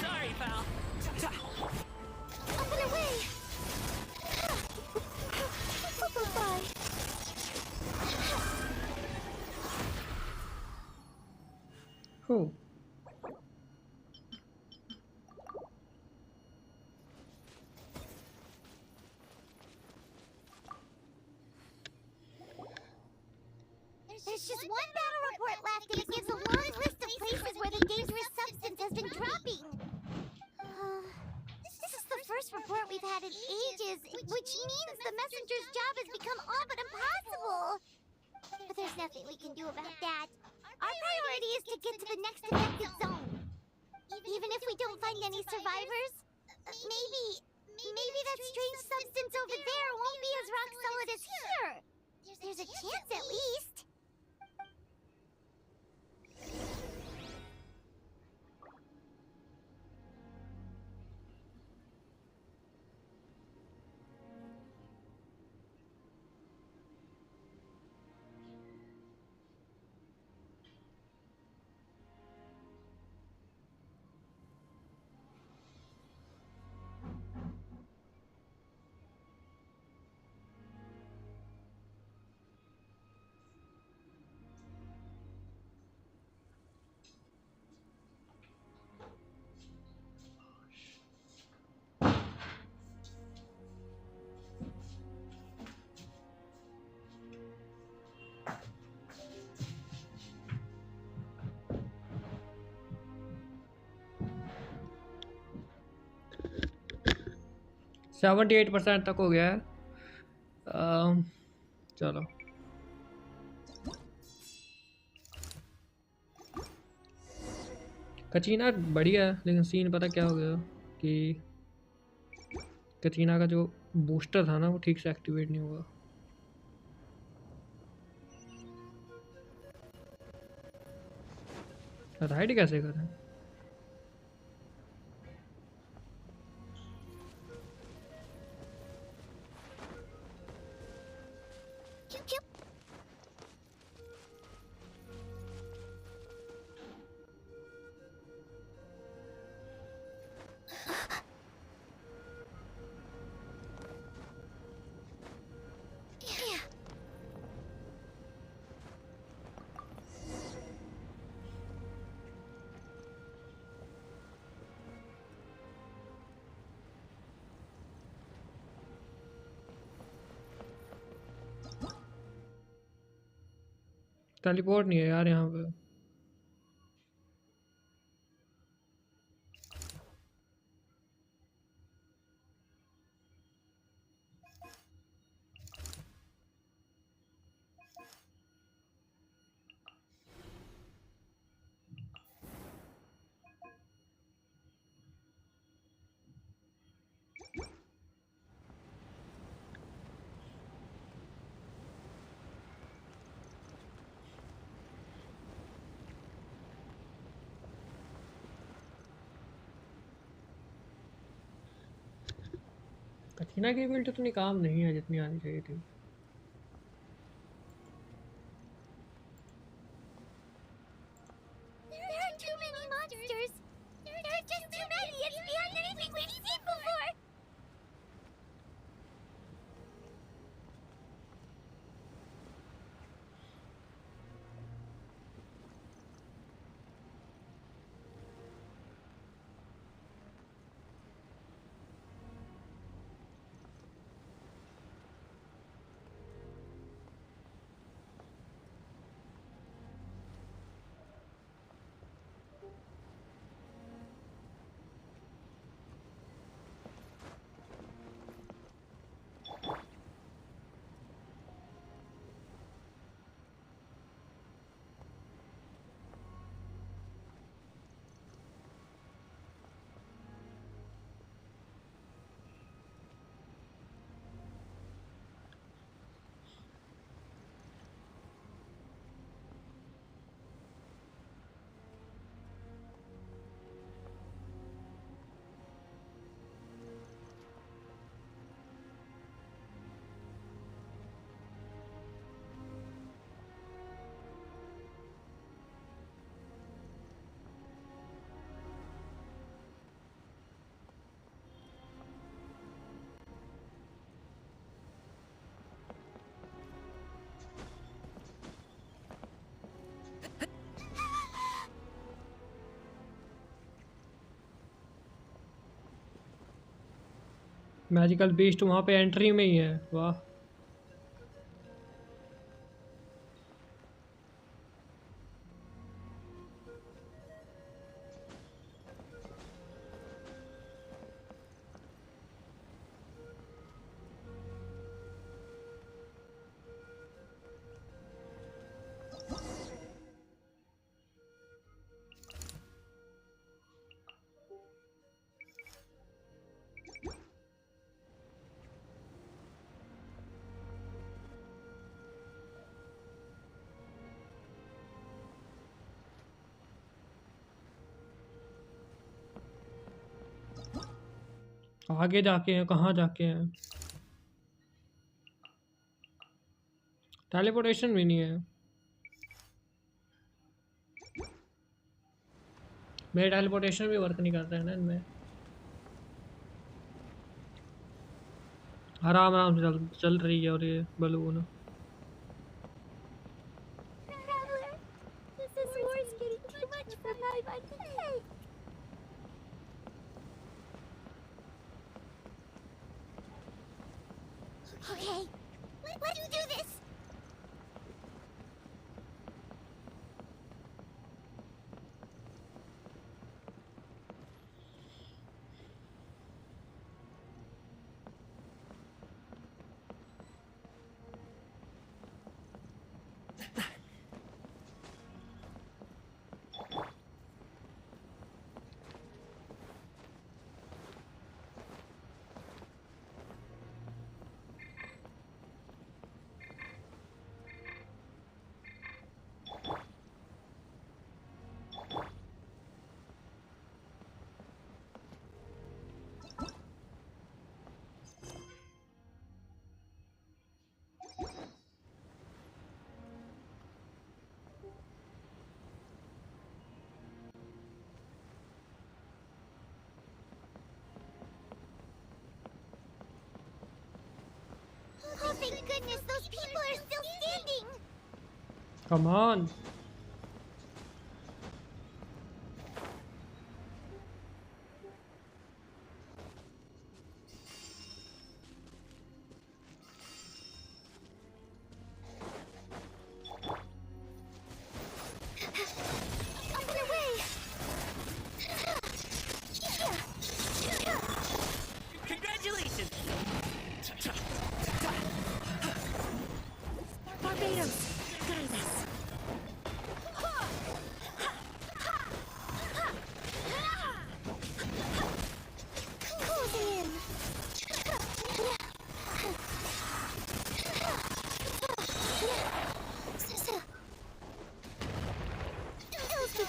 H: Sorry, pal.
B: Up and away. Bye.
A: Oh.
B: There's just one battle report left, and it gives a long list of places where the dangerous substance has been dropping. This is the first report we've had in ages, which means the messenger's job has become all but impossible. But there's nothing we can do about that. Our priority is to get to the next affected zone. Even if we don't find any survivors, maybe that strange substance over there won't be as rock solid as here. There's a chance at least.
A: Seventy 78% तक हो गया है। चलो कचीना बढ़िया है, लेकिन scene पता क्या हो गया कि कचीना का जो बूस्टर था ना वो ठीक से एक्टिवेट नहीं हुआ। राइड कैसे करें? टेलीपोर्ट नहीं है यार यहाँ पे। कठिना की बिल्ट उतनी काम नहीं है जितनी आनी चाहिए थी।
B: There are too many monsters. There are just too many. It's beyond anything we've seen before.
A: Magical beast वहाँ पे एंट्री में ही है, वाह। आगे जाके हैं, कहाँ जाके हैं? टेलीपोर्टेशन भी नहीं है। मेरा टेलीपोर्टेशन भी वर्क नहीं करता है ना इनमें। आराम आराम से चल रही है और ये balloon.
B: Traveler, this war is getting too much for my fucking head. Okay, let's do this. Oh, thank goodness, those people are still standing!
A: Come on!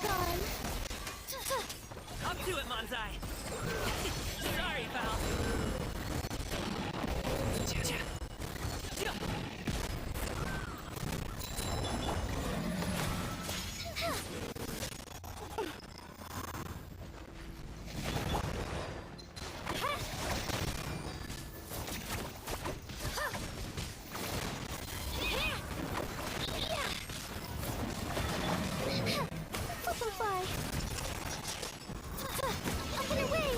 B: gone.
E: Up to it, Manzai. Sorry, pal.
B: Butterfly. Up and away.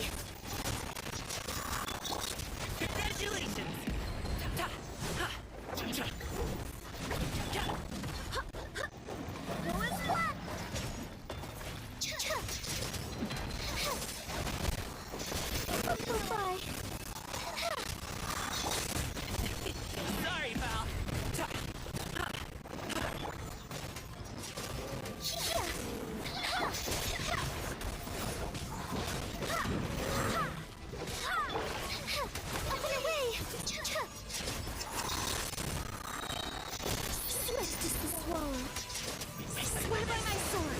E: Congratulations.
B: What was that? Butterfly.
E: Sorry, pal.
B: Up and away. Swift is the swallow. I swear by my sword.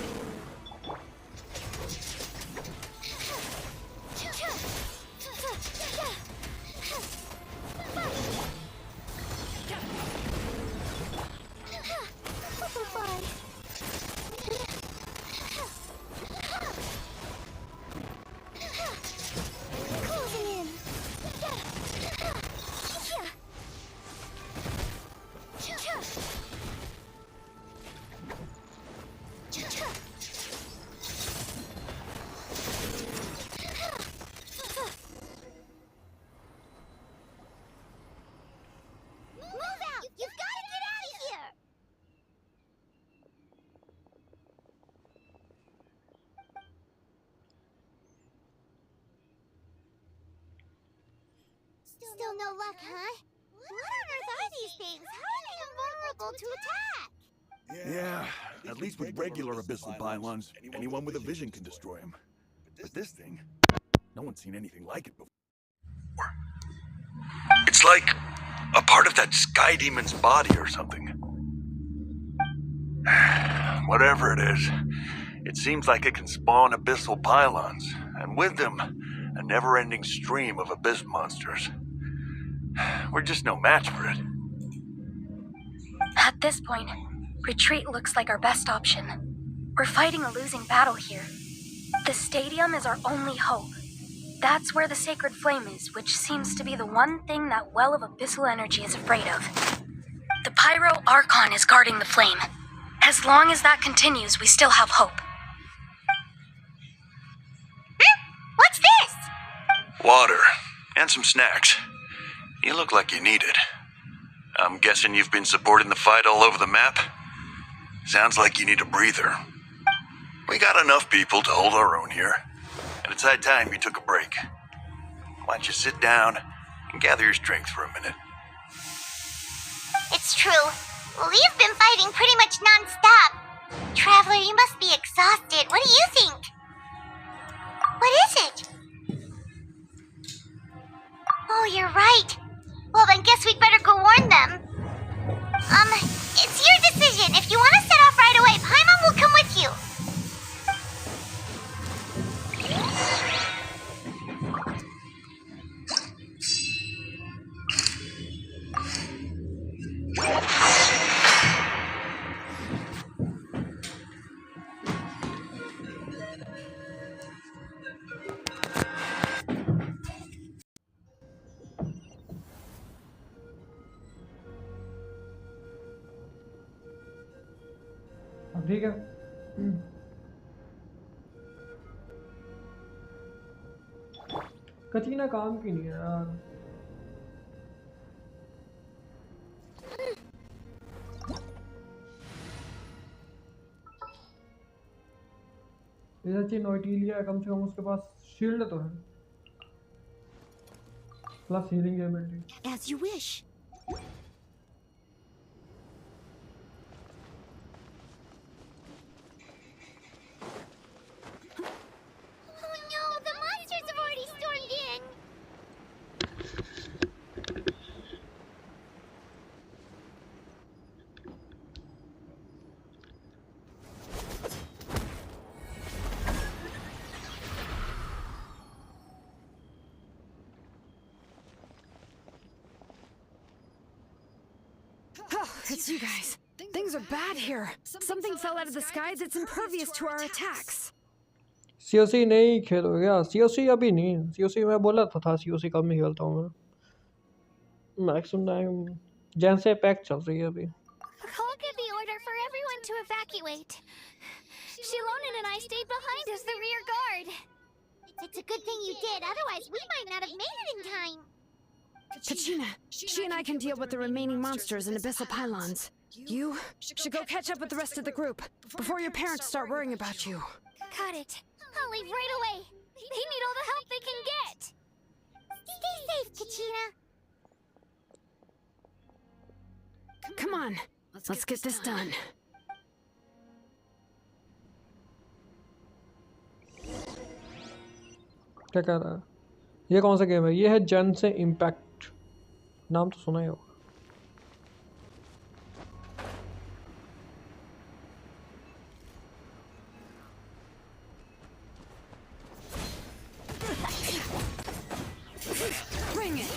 B: Butterfly. Closing in. Move out! You've got to get out of here! Still no luck, huh? What on earth are these things? How are they invulnerable to attack?
N: Yeah, at least with regular abyssal pylons, anyone with a vision can destroy them. But this thing, no one's seen anything like it before. It's like a part of that sky demon's body or something. Whatever it is, it seems like it can spawn abyssal pylons, and with them, a never-ending stream of abyss monsters. We're just no match for it.
O: At this point, retreat looks like our best option. We're fighting a losing battle here. The stadium is our only hope. That's where the sacred flame is, which seems to be the one thing that well of abyssal energy is afraid of. The Pyro Archon is guarding the flame. As long as that continues, we still have hope.
B: What's this?
N: Water, and some snacks. You look like you need it. I'm guessing you've been supporting the fight all over the map? Sounds like you need a breather. We got enough people to hold our own here, and it's high time you took a break. Why don't you sit down and gather your strength for a minute?
B: It's true. We've been fighting pretty much non-stop. Traveler, you must be exhausted. What do you think? What is it? Oh, you're right. Well, then guess we'd better go warn them. It's your decision. If you want to set off right away, Paimon will come with you.
A: अब ठीक है कचीना काम की नहीं है यार इधर चाहिए नोटिलिया है कम से कम उसके पास शील्ड तो है plus healing ability
H: As you wish.
B: Oh no, the monsters have already stormed in.
P: It's you guys. Things are bad here. Something fell out of the sky that's impervious to our attacks.
A: COC नहीं खेलो क्या? COC अभी नहीं, COC मैं बोला था COC कम ही खेलता हूँ मैं। मैक्सिमम टाइम जेंशिन इम्पैक्ट चल रही है अभी।
B: I'll give the order for everyone to evacuate. Shilonen and I stayed behind as the rear guard. It's a good thing you did, otherwise we might not have made it in time.
P: Kachina, she and I can deal with the remaining monsters and abyssal pylons. You should go catch up with the rest of the group before your parents start worrying about you.
B: Got it. I'll leave right away. They need all the help they can get. Stay safe, Kachina.
P: Come on, let's get this done.
A: क्या कह रहा है? ये कौन सा game है? ये है जेंशिन इम्पैक्ट, नाम तो सुना ही होगा।
P: Bring it.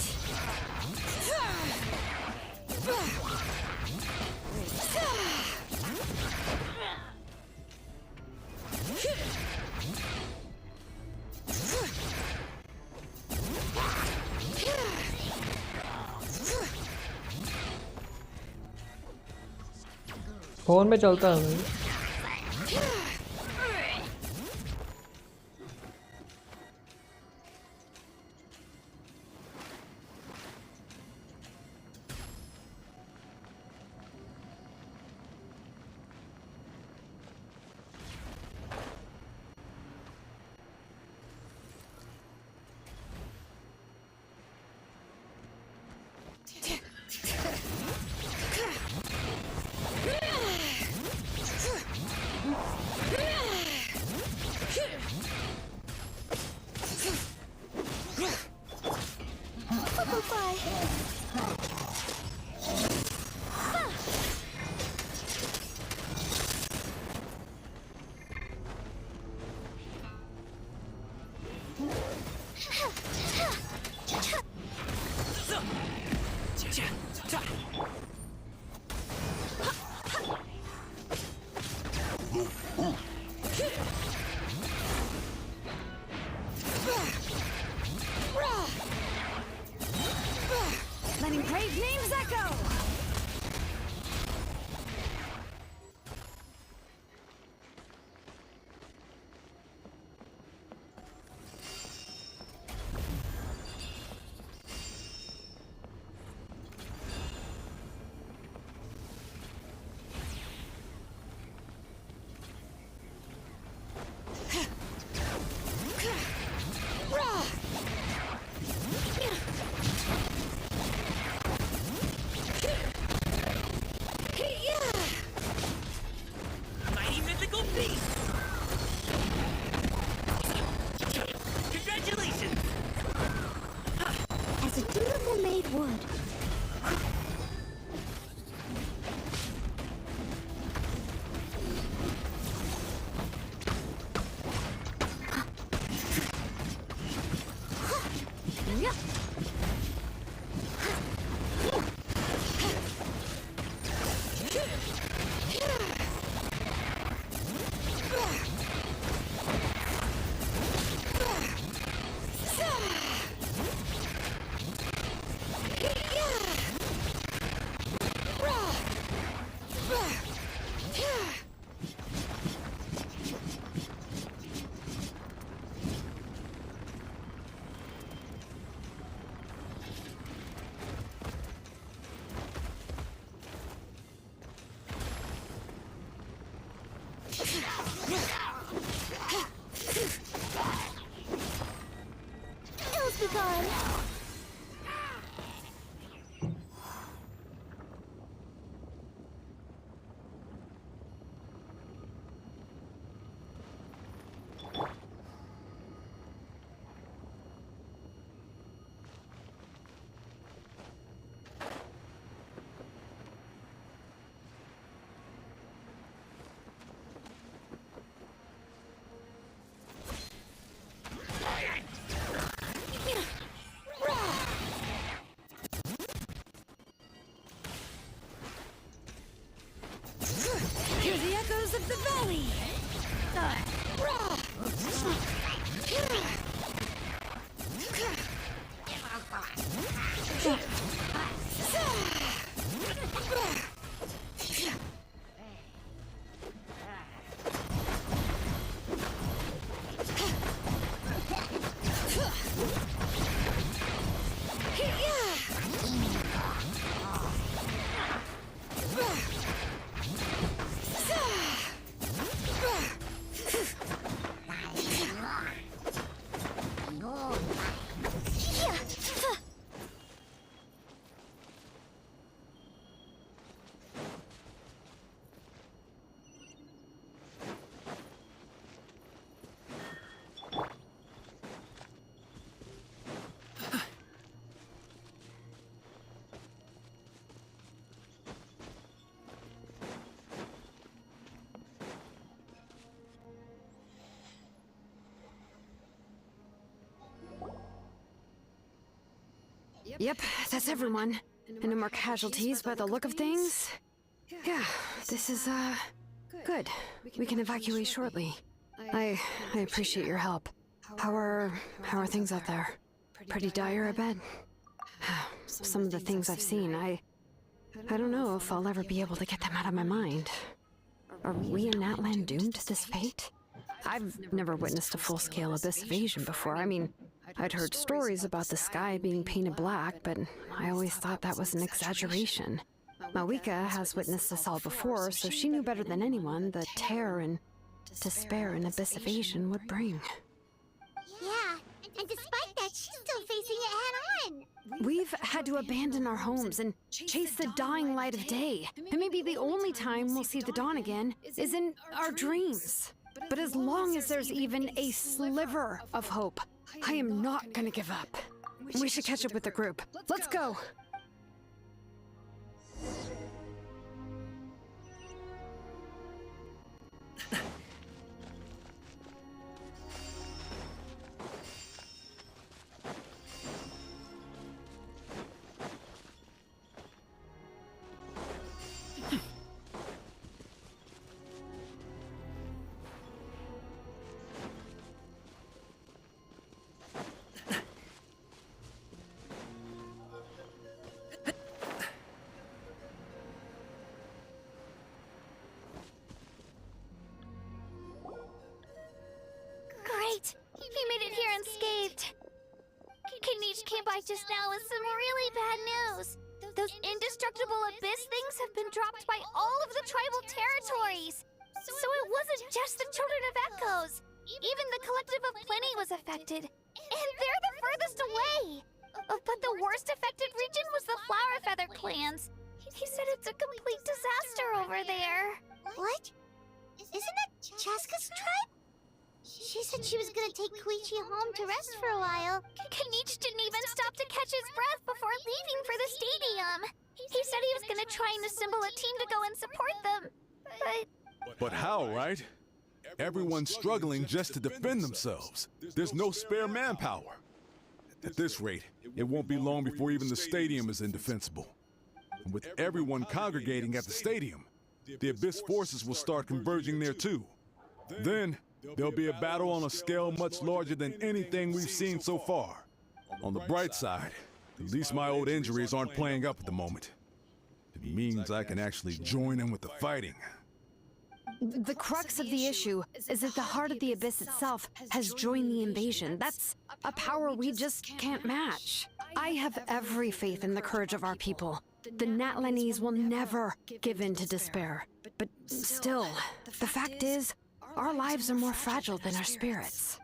A: फोन में चलता है भाई।
P: Yep, that's everyone. And no more casualties by the look of things. Yeah, this is, good. We can evacuate shortly. I appreciate your help. How are things out there? Pretty dire, I bet. Some of the things I've seen, I don't know if I'll ever be able to get them out of my mind. Are we in Natlan doomed to this fate? I've never witnessed a full-scale abyss invasion before. I mean, I'd heard stories about the sky being painted black, but I always thought that was an exaggeration. Mawika has witnessed this all before, so she knew better than anyone the terror and despair an abyss invasion would bring.
B: Yeah, and despite that, she's still facing it head-on.
P: We've had to abandon our homes and chase the dying light of day. And maybe the only time we'll see the dawn again is in our dreams. But as long as there's even a sliver of hope, I am not gonna give up. We should catch up with the group. Let's go!
B: Great! He made it here unscathed. Kenich came by just now with some really bad news. Those indestructible abyss things have been dropped by all of the tribal territories. So it wasn't just the Children of Echoes. Even the Collective of Plenty was affected. And they're the furthest away. But the worst affected region was the Flower Feather clans. He said it's a complete disaster over there. What? Isn't that Chaska's tribe? She said she was gonna take Koichi home to rest for a while. Kenich didn't even stop to catch his breath before leaving for the stadium. He said he was gonna try and assemble a team to go and support them.
Q: But how, right? Everyone's struggling just to defend themselves. There's no spare manpower. At this rate, it won't be long before even the stadium is indefensible. And with everyone congregating at the stadium, the Abyss forces will start converging there too. Then, there'll be a battle on a scale much larger than anything we've seen so far. On the bright side, at least my old injuries aren't playing up at the moment. It means I can actually join in with the fighting.
P: The crux of the issue is that the heart of the Abyss itself has joined the invasion. That's a power we just can't match. I have every faith in the courage of our people. The Natlanese will never give in to despair. But still, the fact is, our lives are more fragile than our spirits.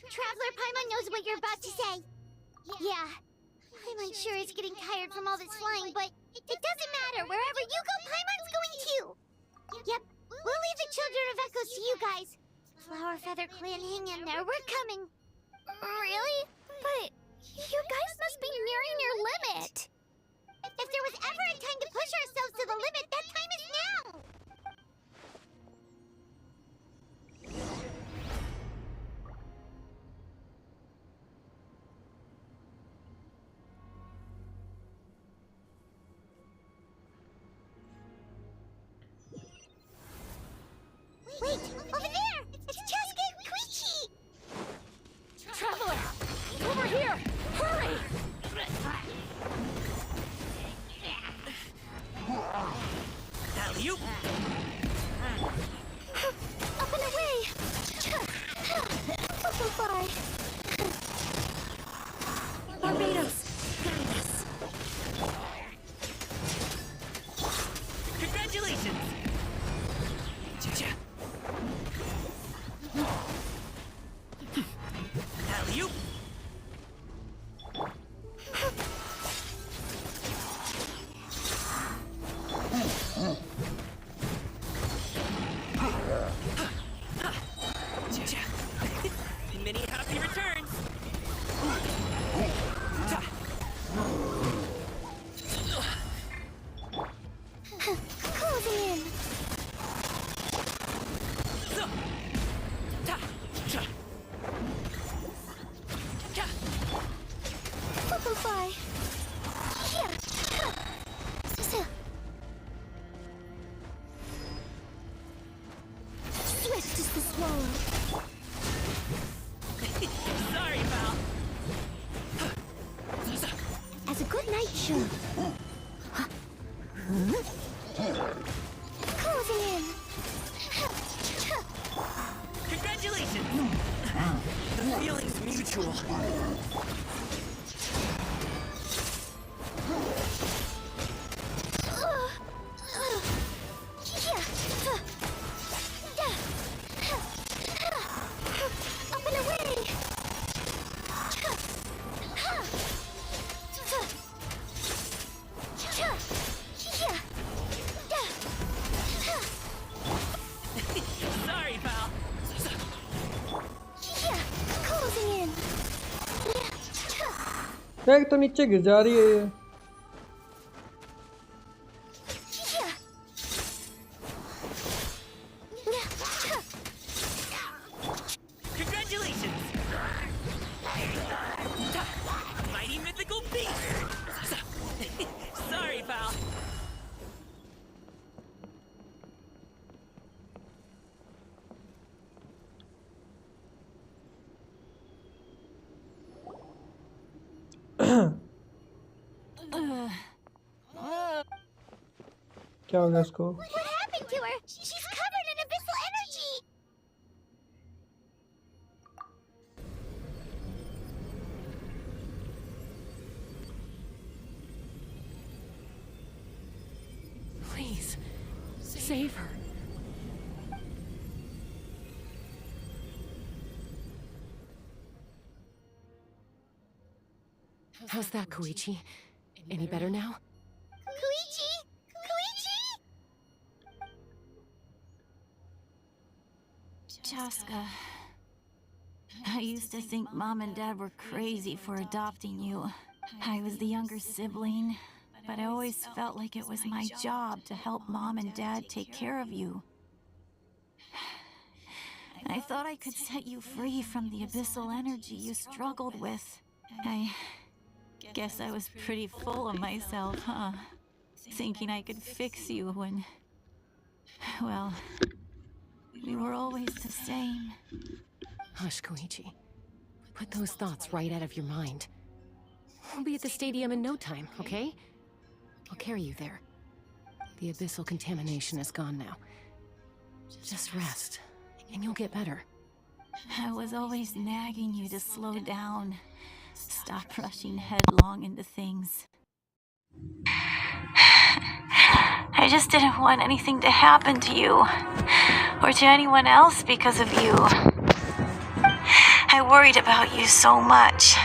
B: Traveler Paimon knows what you're about to say. Yeah, Paimon's sure is getting tired from all this flying, but it doesn't matter. Wherever you go, Paimon's going too. Yep, we'll leave the Children of Echoes to you guys. Flower Feather Clan, hang in there. We're coming. Really? But you guys must be nearing your limit. If there was ever a time to push ourselves to the limit, that time is now. Wait, over there! It's Chaska and Koichi!
P: Traveler! Over here! Hurry!
E: Alley-oop!
B: Up and away! So far.
E: Barbados! Congratulations! Alley-oop! Many happy returns!
B: Closing in! That's just the swallow.
E: Sorry, pal.
B: As a good night should. Closing in.
E: Congratulations! The feeling's mutual.
B: Up and away!
E: Sorry, pal.
B: Closing in.
A: एक तो नीचे गिर जा रही है ये।
E: Congratulations! Mighty mythical beast! Sorry, pal.
A: क्या हो गया इसको?
B: What happened to her? She's covered in abyssal energy!
H: Please, save her. How's that, Koichi? Any better now?
B: Koichi! Koichi!
L: Chaska, I used to think Mom and Dad were crazy for adopting you. I was the younger sibling, but I always felt like it was my job to help Mom and Dad take care of you. I thought I could set you free from the abyssal energy you struggled with. I guess I was pretty full of myself, huh? Thinking I could fix you when... well, we were always the same.
H: Hush, Koichi. Put those thoughts right out of your mind. We'll be at the stadium in no time, okay? I'll carry you there. The abyssal contamination is gone now. Just rest, and you'll get better.
L: I was always nagging you to slow down. Stop rushing headlong into things. I just didn't want anything to happen to you, or to anyone else because of you. I worried about you so much,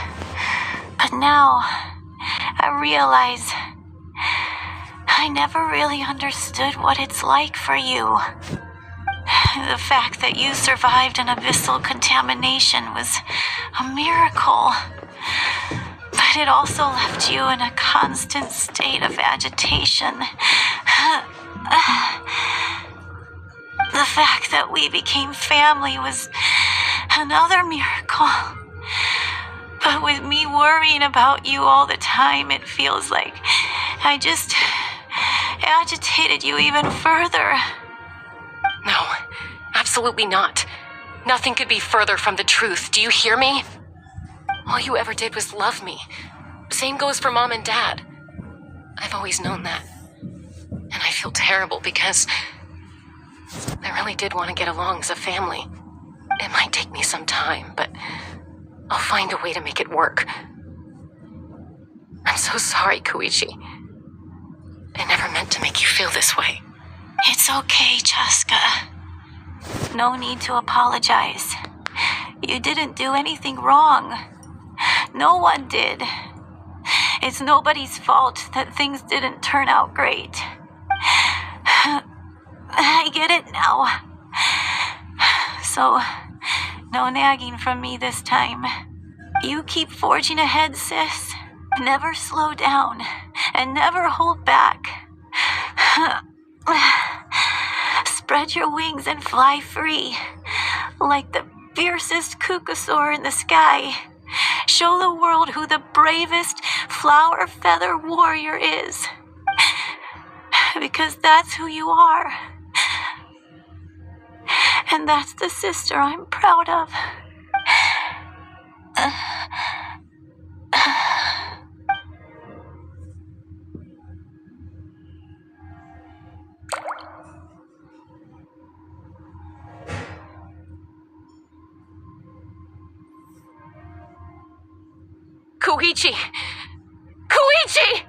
L: but now I realize I never really understood what it's like for you. The fact that you survived an abyssal contamination was a miracle. But it also left you in a constant state of agitation. The fact that we became family was another miracle. But with me worrying about you all the time, it feels like I just agitated you even further.
H: No, absolutely not. Nothing could be further from the truth. Do you hear me? All you ever did was love me. Same goes for Mom and Dad. I've always known that. And I feel terrible because I really did want to get along as a family. It might take me some time, but I'll find a way to make it work. I'm so sorry, Koichi. I never meant to make you feel this way.
L: It's okay, Chaska. No need to apologize. You didn't do anything wrong. No one did. It's nobody's fault that things didn't turn out great. I get it now. So, no nagging from me this time. You keep forging ahead, sis. Never slow down, and never hold back. Spread your wings and fly free, like the fiercest kukasaur in the sky. Show the world who the bravest flower feather warrior is. Because that's who you are. And that's the sister I'm proud of.
H: Koichi! Koichi!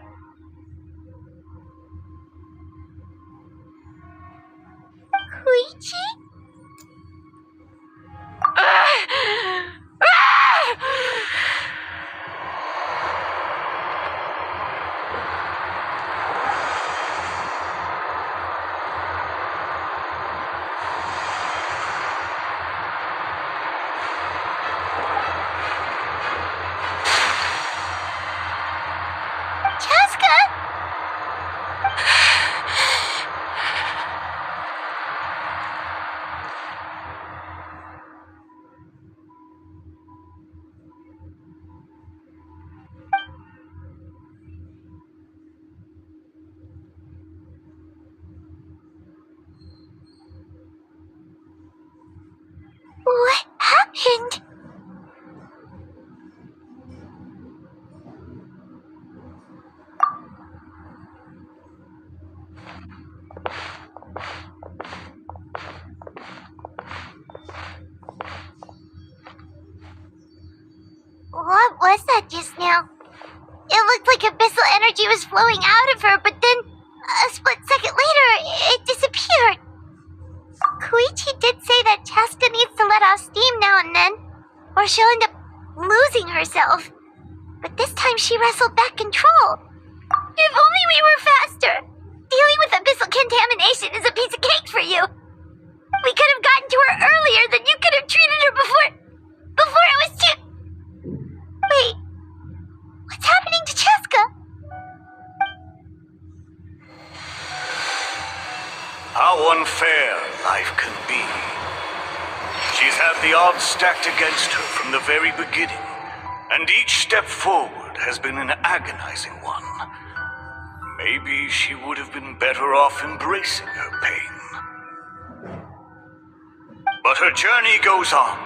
B: Koichi? What happened? What was that just now? It looked like abyssal energy was flowing out of her, but then a split second later, it disappeared. Koichi did say that Chaska needs to let off steam now and then, or she'll end up losing herself. But this time she wrestled back control. If only we were faster! Dealing with abyssal contamination is a piece of cake for you. We could have gotten to her earlier, then you could have treated her before it was too... Wait, what's happening to Chaska?
N: How unfair life can be. She's had the odds stacked against her from the very beginning, and each step forward has been an agonizing one. Maybe she would have been better off embracing her pain. But her journey goes on,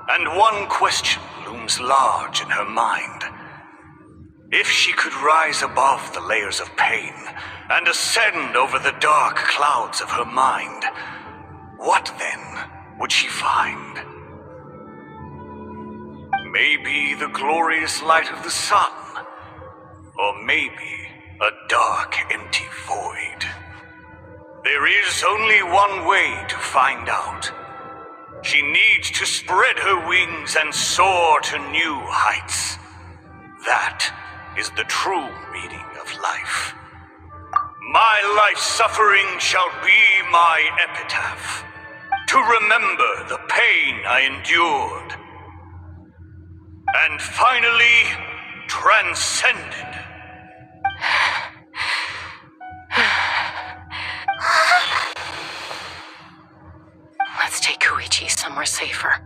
N: and one question looms large in her mind. If she could rise above the layers of pain and ascend over the dark clouds of her mind, what then would she find? Maybe the glorious light of the sun, or maybe a dark, empty void. There is only one way to find out. She needs to spread her wings and soar to new heights. That is the true meaning of life. My life's suffering shall be my epitaph, to remember the pain I endured, and finally transcended.
H: Let's take Koichi somewhere safer.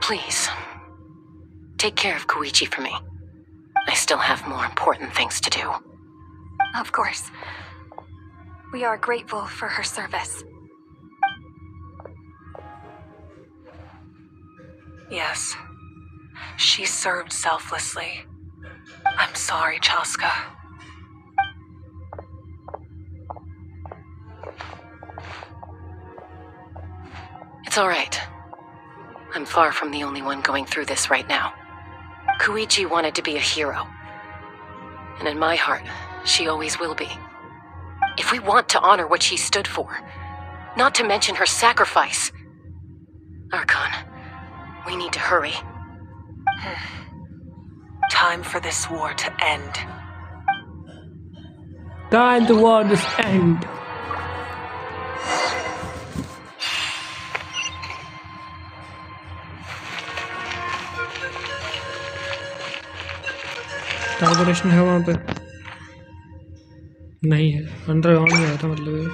H: Please, take care of Koichi for me. I still have more important things to do.
O: Of course. We are grateful for her service.
H: Yes, she served selflessly. I'm sorry, Chaska. It's all right. I'm far from the only one going through this right now. Koichi wanted to be a hero. And in my heart, she always will be. If we want to honor what she stood for, not to mention her sacrifice, Archon, we need to hurry.
R: Time for this war to end.
A: Time the war this end. Corporation है वहाँ पे नहीं है, underground में आया था मतलब ये।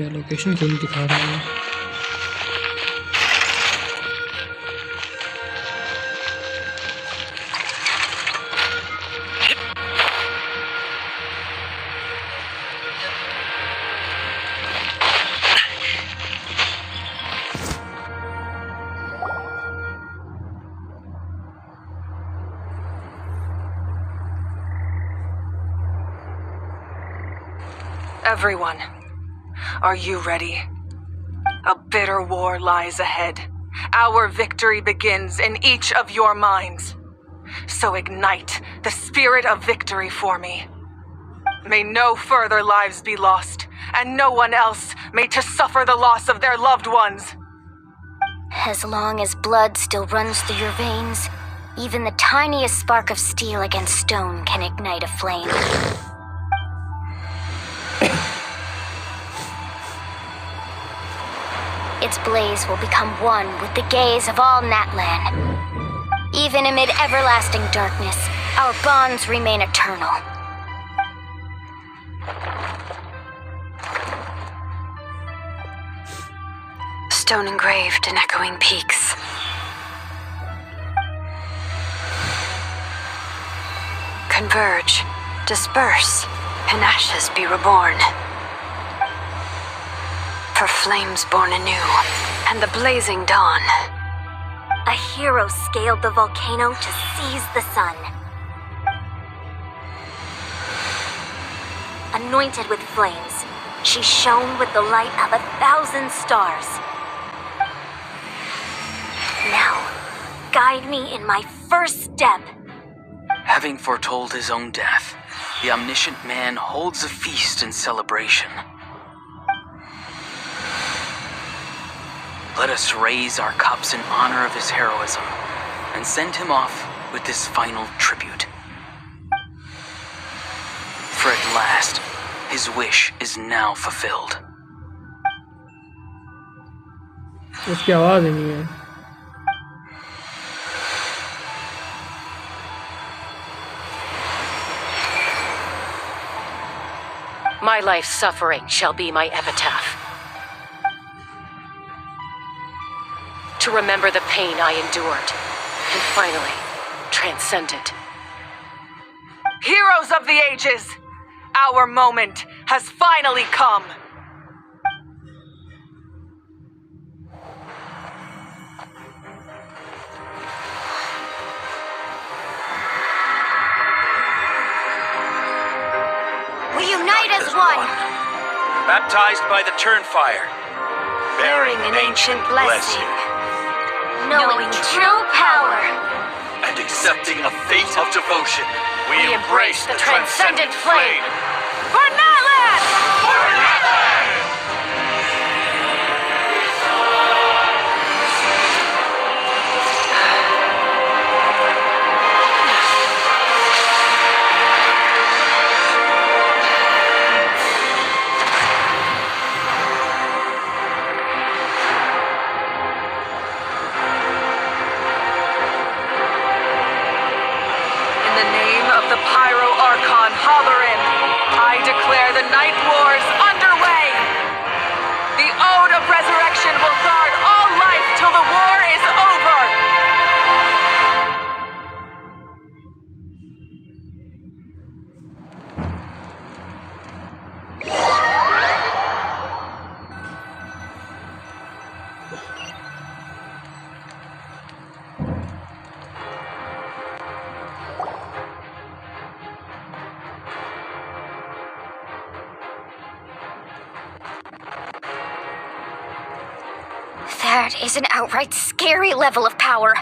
A: या लोकेशन क्यों नहीं दिखा रहा है?
R: Everyone, are you ready? A bitter war lies ahead. Our victory begins in each of your minds. So ignite the spirit of victory for me. May no further lives be lost, and no one else may to suffer the loss of their loved ones.
O: As long as blood still runs through your veins, even the tiniest spark of steel against stone can ignite a flame. Its blaze will become one with the gaze of all Natlan. Even amid everlasting darkness, our bonds remain eternal.
K: Stone engraved in echoing peaks. Converge, disperse, and ashes be reborn. For flames born anew, and the blazing dawn.
O: A hero scaled the volcano to seize the sun. Anointed with flames, she shone with the light of 1,000 stars. Now, guide me in my first step.
S: Having foretold his own death, the omniscient man holds a feast in celebration. Let us raise our cups in honor of his heroism and send him off with this final tribute. For at last, his wish is now fulfilled.
A: उसकी आवाज़ ही नहीं है।
H: My life's suffering shall be my epitaph. To remember the pain I endured, and finally, transcend it.
R: Heroes of the ages! Our moment has finally come!
O: We unite as one!
S: Baptized by the Turnfire,
O: Bearing an ancient blessing. Knowing true power.
S: and accepting a fate of devotion,
H: We embrace the transcendent flame.
R: For Natlan! For Natlan! In the name of the Pyro Archon Halloran, I declare the Night Wars underway! The Ode of Resurrection will guard all life till the war is over!
O: That is an outright scary level of power.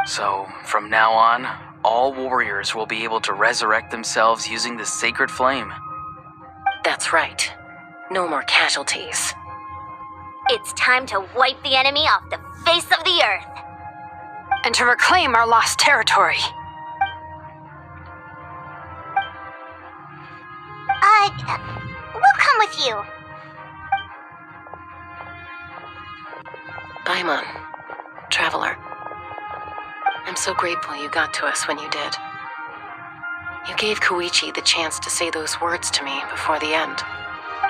S: So, from now on, all warriors will be able to resurrect themselves using the sacred flame.
H: That's right. No more casualties.
B: It's time to wipe the enemy off the face of the earth.
P: And to reclaim our lost territory.
B: We'll come with you.
H: Paimon, Traveler. I'm so grateful you got to us when you did. You gave Koichi the chance to say those words to me before the end.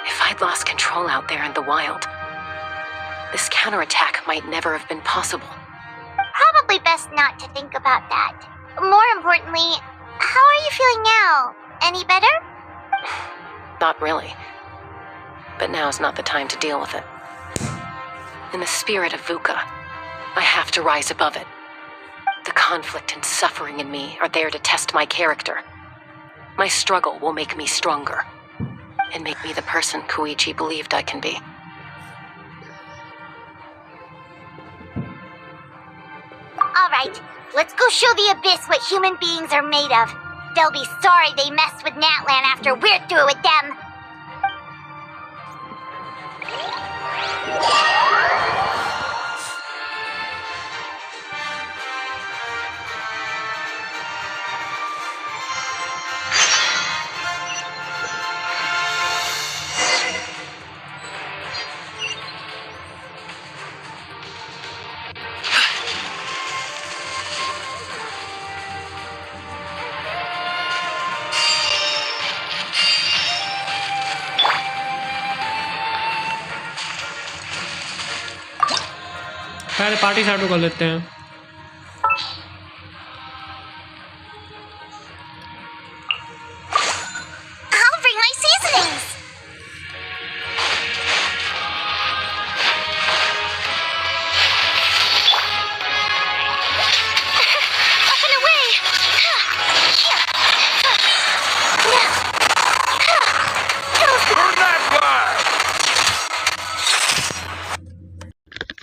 H: If I'd lost control out there in the wild, this counterattack might never have been possible.
B: Probably best not to think about that. More importantly, how are you feeling now? Any better?
H: Not really. But now's not the time to deal with it. In the spirit of VUCA, I have to rise above it. The conflict and suffering in me are there to test my character. My struggle will make me stronger, and make me the person Koichi believed I can be.
B: Alright, let's go show the Abyss what human beings are made of. They'll be sorry they messed with Natlan after we're through with them.
A: पहले party चालू कर लेते हैं।
B: I'll bring my seasonings. Up and away.
J: Burn that fire!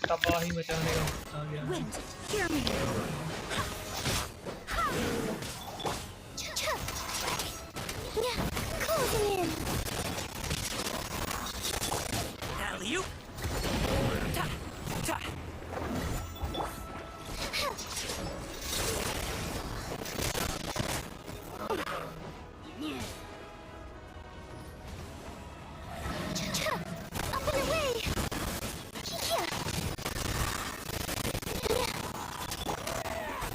A: तबाही मचाने का आ गया।
B: Wind, hear me. Closing in.
E: Alley-oop.
B: Up and away.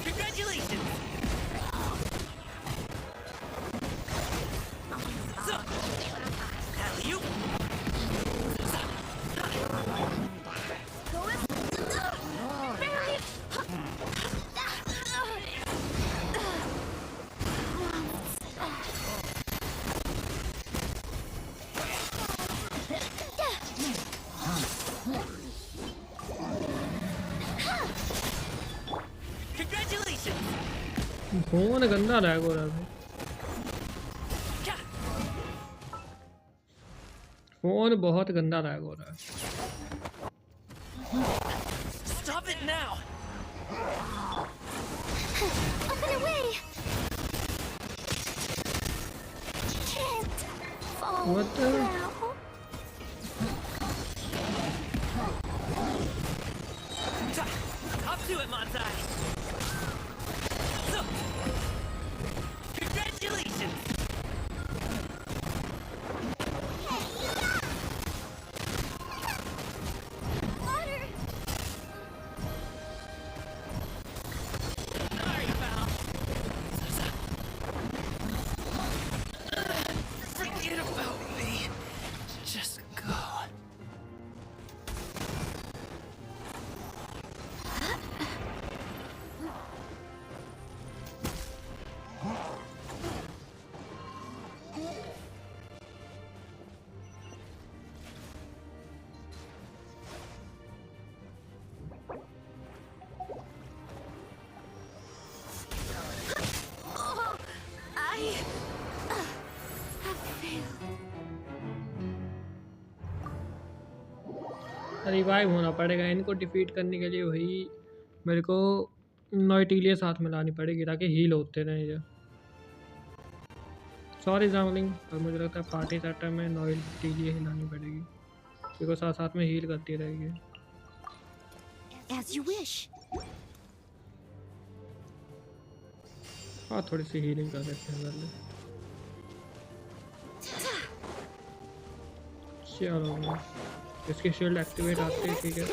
E: Congratulations! Alley-oop. Congratulations!
A: Phone गंदा लैग हो रहा है। फोन बहुत गंदा लैग हो रहा है।
E: Stop it now!
B: Up and away. Can't fall
A: What the?
B: now.
E: Up to it, Montai! Congratulations!
B: Water.
E: Sorry, pal. Forget about me. Just go.
A: Revive होना पड़ेगा इनको डिफीट करने के लिए। वही मेरे को नॉइटिलिया साथ में लानी पड़ेगी ताकि हील होते रहें ये। सॉरी जामलिंग, और मुझे लगता है पार्टी सेक्टर में नॉइटिलिया ही लानी पड़ेगी क्योंकि साथ साथ में हील करती रहेगी।
B: As you wish.
A: हाँ, थोड़ी सी हीलिंग कर सकते हैं पहले। चलो, इसकी शील्ड एक्टिवेट आती है, ठीक है।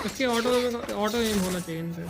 A: इसके ऑटो एम होना चाहिए इन पे।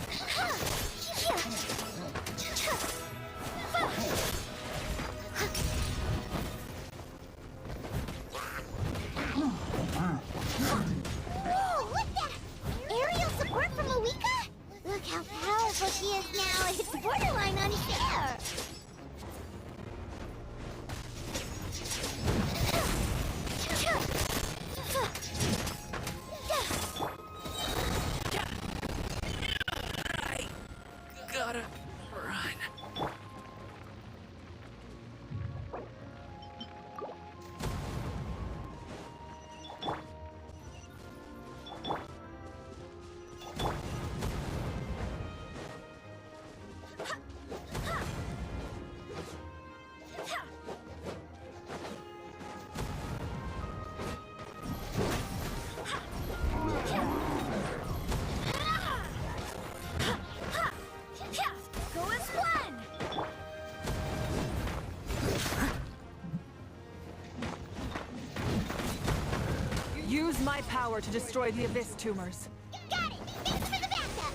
R: Use my power to destroy the abyss tumors.
B: Got it! Thanks for the backup!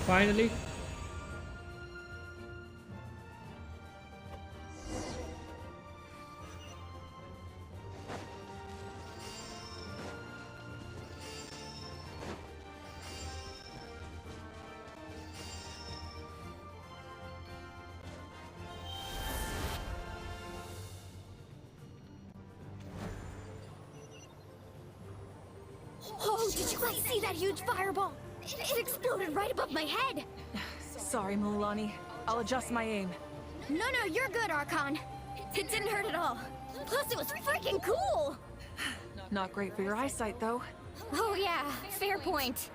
A: Finally.
B: Oh, did you guys see that huge fireball? It exploded right above my head!
R: Sorry, Mulani. I'll adjust my aim.
B: No, you're good, Archon. It didn't hurt at all. Plus, it was freaking cool!
R: Not great for your eyesight, though.
B: Oh yeah, fair point.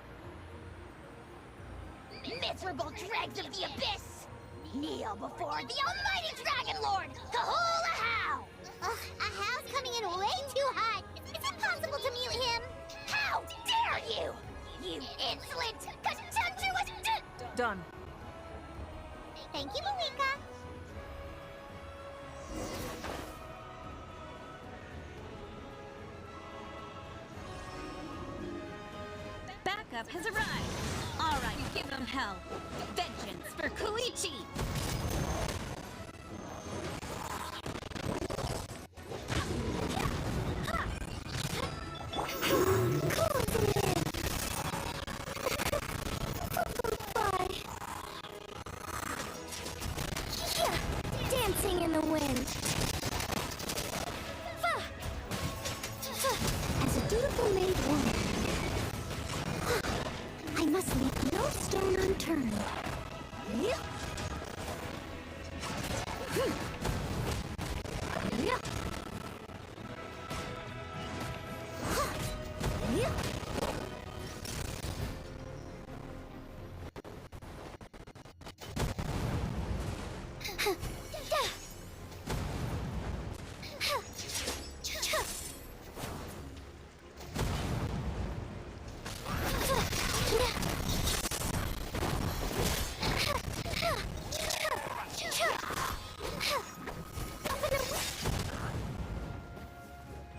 F: Miserable dregs of the abyss! Kneel before the almighty Dragon Lord, Kahula How!
B: A How's coming in way too hot. Is it possible to mute him?
F: How dare you! You insolent, contemptuous...
R: Done.
B: Thank you, Malika.
T: Backup has arrived. All right, give them hell. Vengeance for Koichi.
F: Just leave no stone unturned. Yeah. Yeah. Yeah.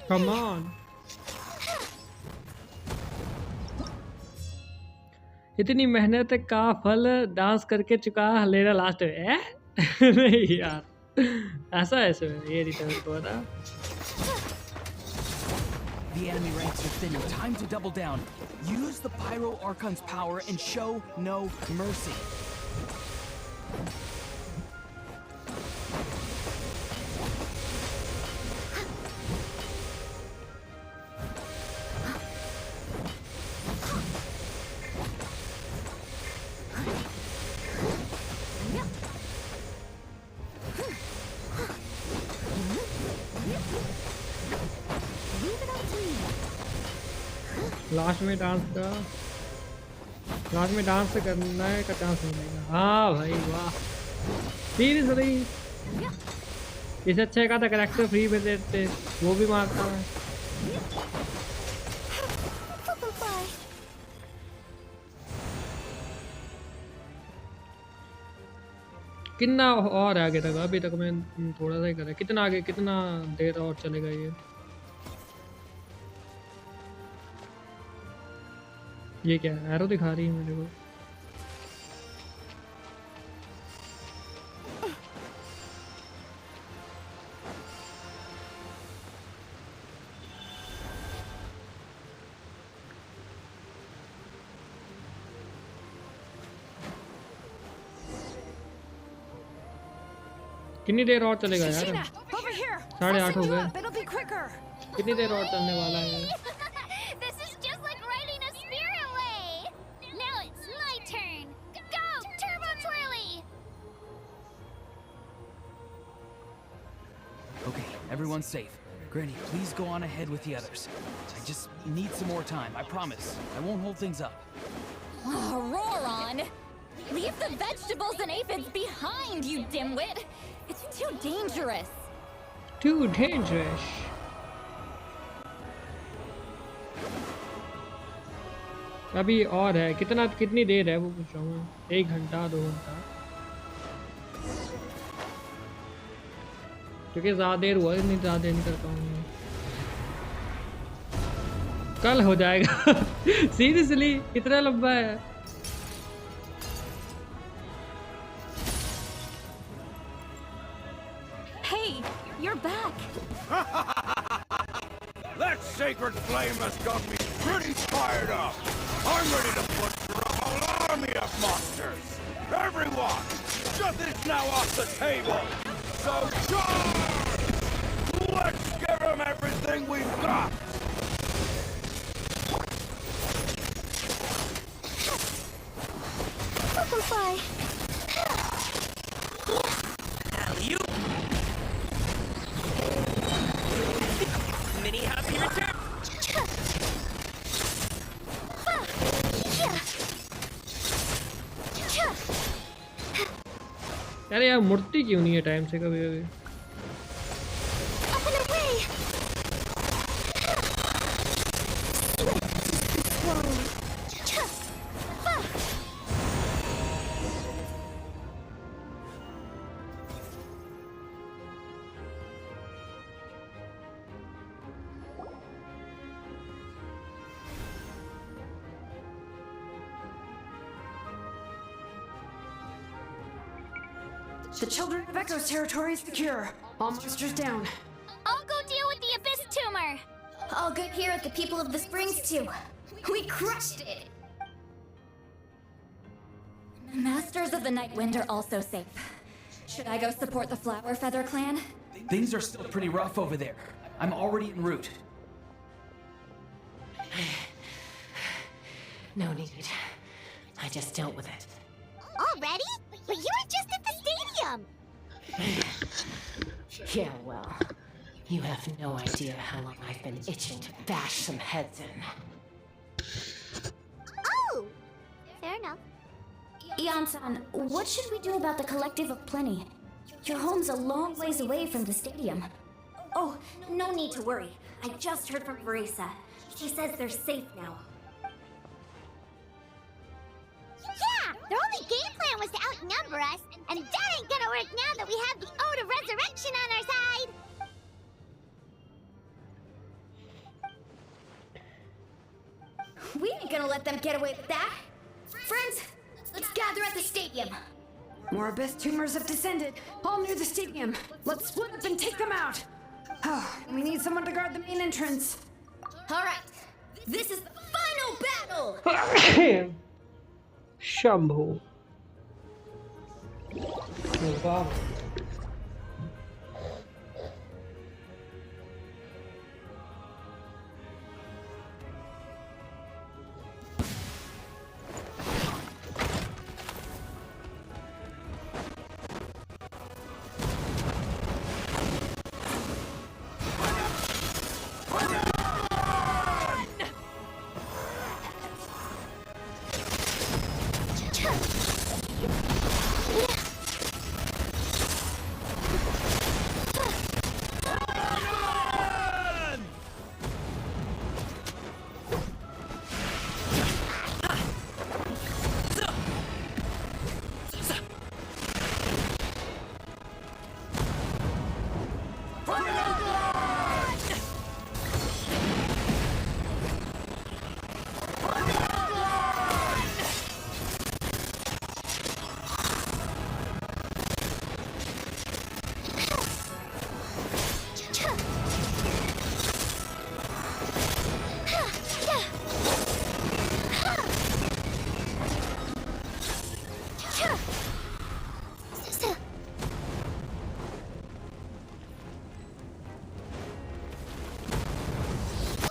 A: Come on. इतनी मेहनत का फल dance करके चुका लेना last में नहीं यार ऐसा ऐसे ये रिटर्न को था.
M: The enemy ranks are thinning. Time to double down. Use the Pyro Archon's power and show no mercy.
A: Last में डांस करना का चांस मिलेगा. हाँ भाई वाह सीरियसली इसे अच्छा एक आधा कैरेक्टर फ्री में देते वो भी मारता है. कितना और आगे तक अभी तक मैं थोड़ा सा ही करा. कितना आगे कितना देर और चलेगा ये. ये क्या एरो दिखा रही है मेरे को. कितनी देर और चलेगा यार. 8:30 हो गए. कितनी देर और चलने वाला है.
B: This is just like riding a spirit away. Now it's my turn. Go, Turbo Twirly.
M: Okay, everyone's safe. Granny, please go on ahead with the others. I just need some more time, I promise. I won't hold things up.
T: Oh, Roron! Leave the vegetables and aphids behind, you dimwit! It's too dangerous.
A: Too dangerous. अभी और है कितनी देर है वो पूछ रहा हूँ. 1 घंटा 2 घंटा क्योंकि ज़्यादा देर हुआ नहीं. ज़्यादा देर नहीं कर पाऊंगा. कल हो जाएगा. सीरियसली इतना लंबा है.
T: Hey, you're back.
G: That sacred flame has got me pretty fired up. I'm ready to butcher a whole army of monsters. Everyone, shut this now off the table. So charge! Let's give them everything we've got.
B: Butterfly.
E: You. Mini happy return.
A: यार यार मूर्ति क्यों नहीं है time से कभी कभी.
P: The Children of Echo's territory is secure. All monsters down.
B: I'll go deal with the Abyss Tumor.
F: All good here at the People of the Springs, too. We crushed it!
T: Masters of the Night Wind are also safe. Should I go support the Flower Feather clan?
M: Things are still pretty rough over there. I'm already en route.
R: No need.
H: I just dealt with it.
B: Already? But you were just at the stadium!
H: Yeah, well, you have no idea how long I've been itching to bash some heads in.
B: Oh! Fair enough.
T: Ian-san, what should we do about the Collective of Plenty? Your home's a long ways away from the stadium.
O: Oh, no need to worry. I just heard from Veresa. She says they're safe now.
B: Yeah! Their only game plan was to outnumber us, and that ain't gonna work now that we have the Ode of Resurrection on our side!
T: We ain't gonna let them get away with that. Friends, let's gather at the stadium.
P: More abyss tumors have descended, all near the stadium. Let's split up and take them out. Oh, we need someone to guard the main entrance.
T: All right, this is the final battle.
A: Shambhu. Wow.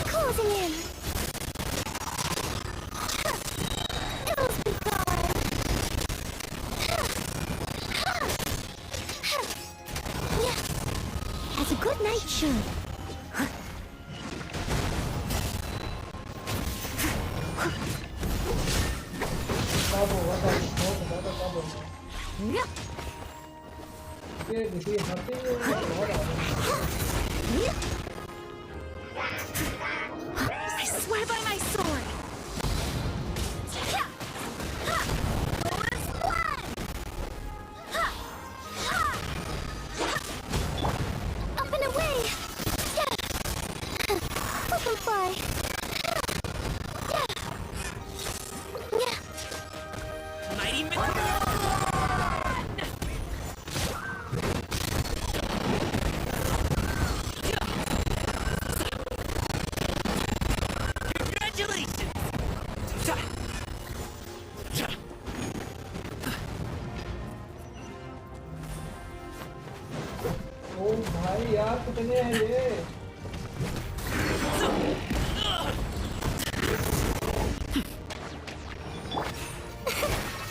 B: Closing in. It'll be gone. As a good night should.
T: I swear by my sword.
B: Up and away. Up and fly.
E: Mighty
A: ओ भाई यार कितने हैं ये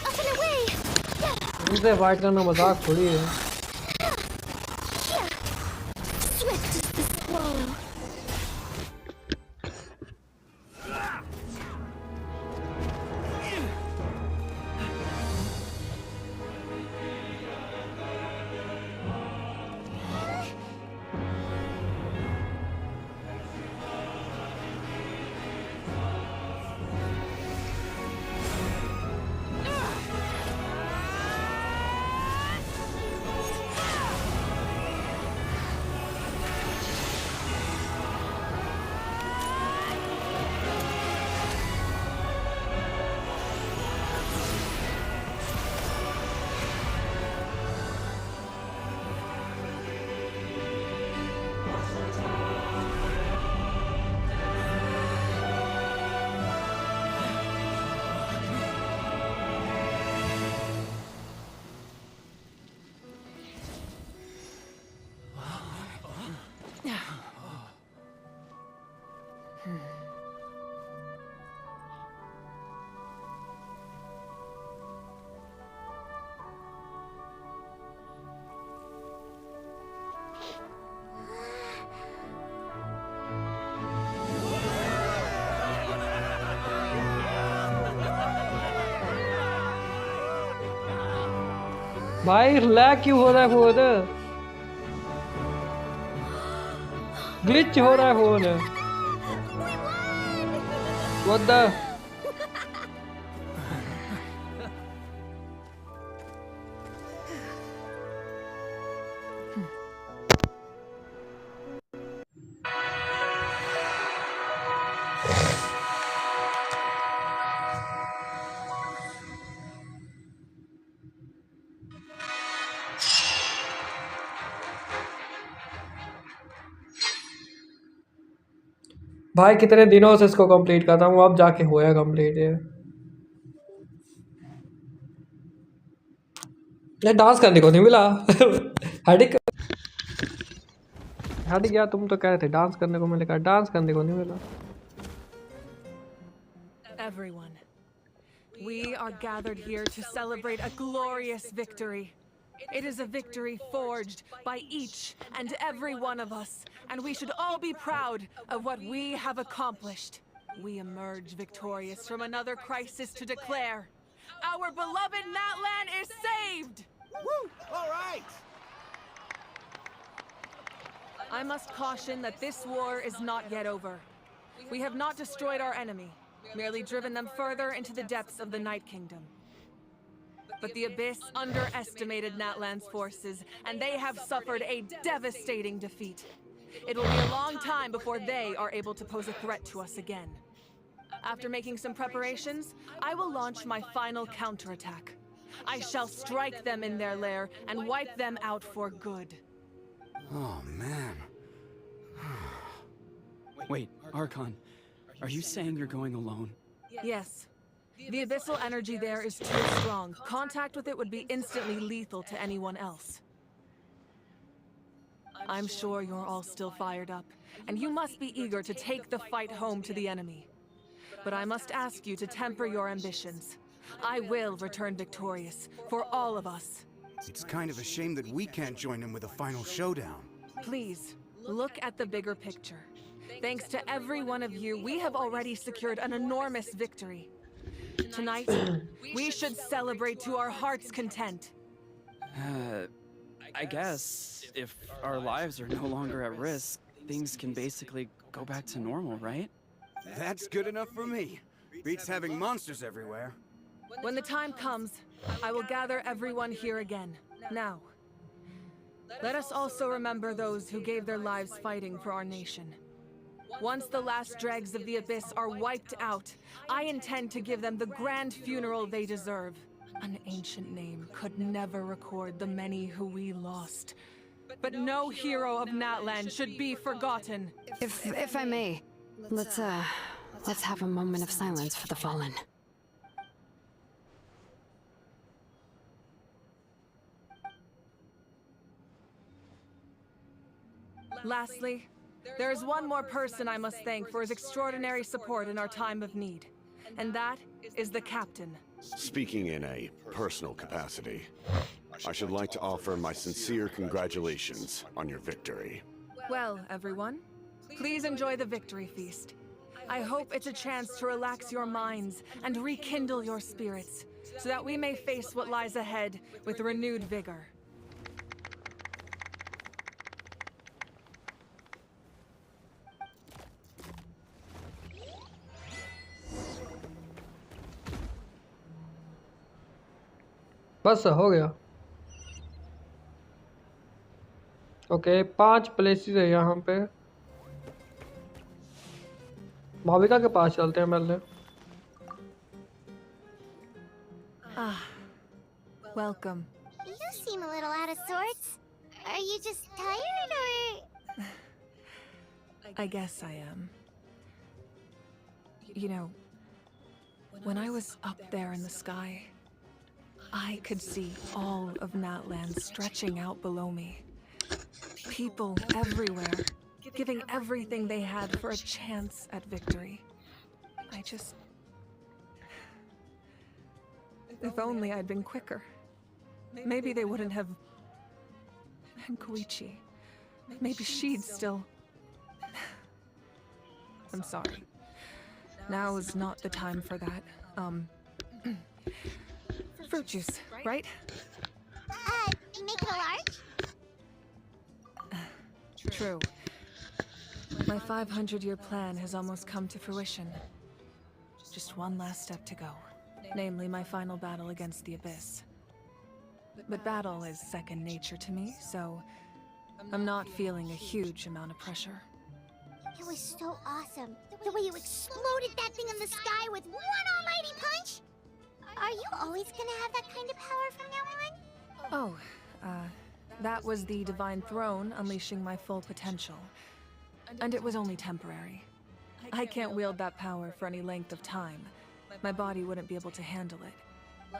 B: Up and away.
A: इनसे fight करना मजाक थोड़ी है
B: Swift as the swallow.
A: भाई लैग क्यों हो रहा है फोन? ग्लिच हो रहा है फोन। What the? भाई कितने दिनों से इसको कंप्लीट करता हूँ, अब जाके होया कंप्लीट ये डांस करने को नहीं मिला। हटिक हट गया, तुम तो कह रहे थे डांस करने को मिलेगा, डांस करने को नहीं मिला।
R: Everyone, we are gathered here to celebrate a glorious victory. It is a victory forged by each and every one of us, and we should all be proud of what we have accomplished. We emerge victorious from another crisis to declare, our beloved Natlan is saved!
U: Woo! All right!
R: I must caution that this war is not yet over. We have not destroyed our enemy, merely driven them further into the depths of the Night Kingdom. But the Abyss underestimated Natlan's forces, and they have suffered a devastating defeat. It will be a long time before they are able to pose a threat to us again. After making some preparations, I will launch my final counterattack. I shall strike them in their lair and wipe them out for good.
U: Oh, man. Wait, Archon, are you saying you're going alone?
R: Yes. The abyssal energy there is too strong. Contact with it would be instantly lethal to anyone else. I'm sure you're all still fired up, and you must be eager to take the fight home to the enemy. But I must ask you to temper your ambitions. I will return victorious, for all of us.
G: It's kind of a shame that we can't join him with a final showdown.
R: Please, look at the bigger picture. Thanks to every one of you, we have already secured an enormous victory. Tonight, we should celebrate to our heart's content.
U: I guess if our lives are no longer at risk, things can basically go back to normal, right?
G: That's good enough for me. Beats having monsters everywhere.
R: When the time comes, I will gather everyone here again. Now, let us also remember those who gave their lives fighting for our nation. Once the last dregs of the Abyss are wiped out, I intend to give them the grand funeral they deserve. An ancient name could never record the many who we lost. But no hero of Natlan should be forgotten.
P: If I may, let's have a moment of silence for the fallen.
R: Lastly, there is one more person I must thank for his extraordinary support in our time of need. And that is the Captain.
V: Speaking in a personal capacity, I should like to offer my sincere congratulations on your victory.
R: Well, everyone, please enjoy the victory feast. I hope it's a chance to relax your minds and rekindle your spirits, so that we may face what lies ahead with renewed vigor.
A: बस हो गया। Okay 5 places है यहाँ पे। भाविका के पास चलते हैं पहले।
R: Welcome.
B: You seem a little out of sorts. Are you just tired or...
R: I guess I am. You know, when I was up there in the sky, I could see all of Natlan stretching out below me. People everywhere, giving everything they had for a chance at victory. If only I'd been quicker. Maybe they wouldn't have... And Koichi. Maybe she'd still... I'm sorry. Now is not the time for that. Fruit juice, right?
B: Make it a large?
R: True. My 500-year plan has almost come to fruition. Just one last step to go. Namely, my final battle against the Abyss. But battle is second nature to me, so I'm not feeling a huge amount of pressure.
B: It was so awesome. The way you exploded that thing in the sky with one almighty punch! Are you always gonna have that kind of power from now on?
R: Oh, that was the Divine Throne unleashing my full potential. And it was only temporary. I can't wield that power for any length of time. My body wouldn't be able to handle it.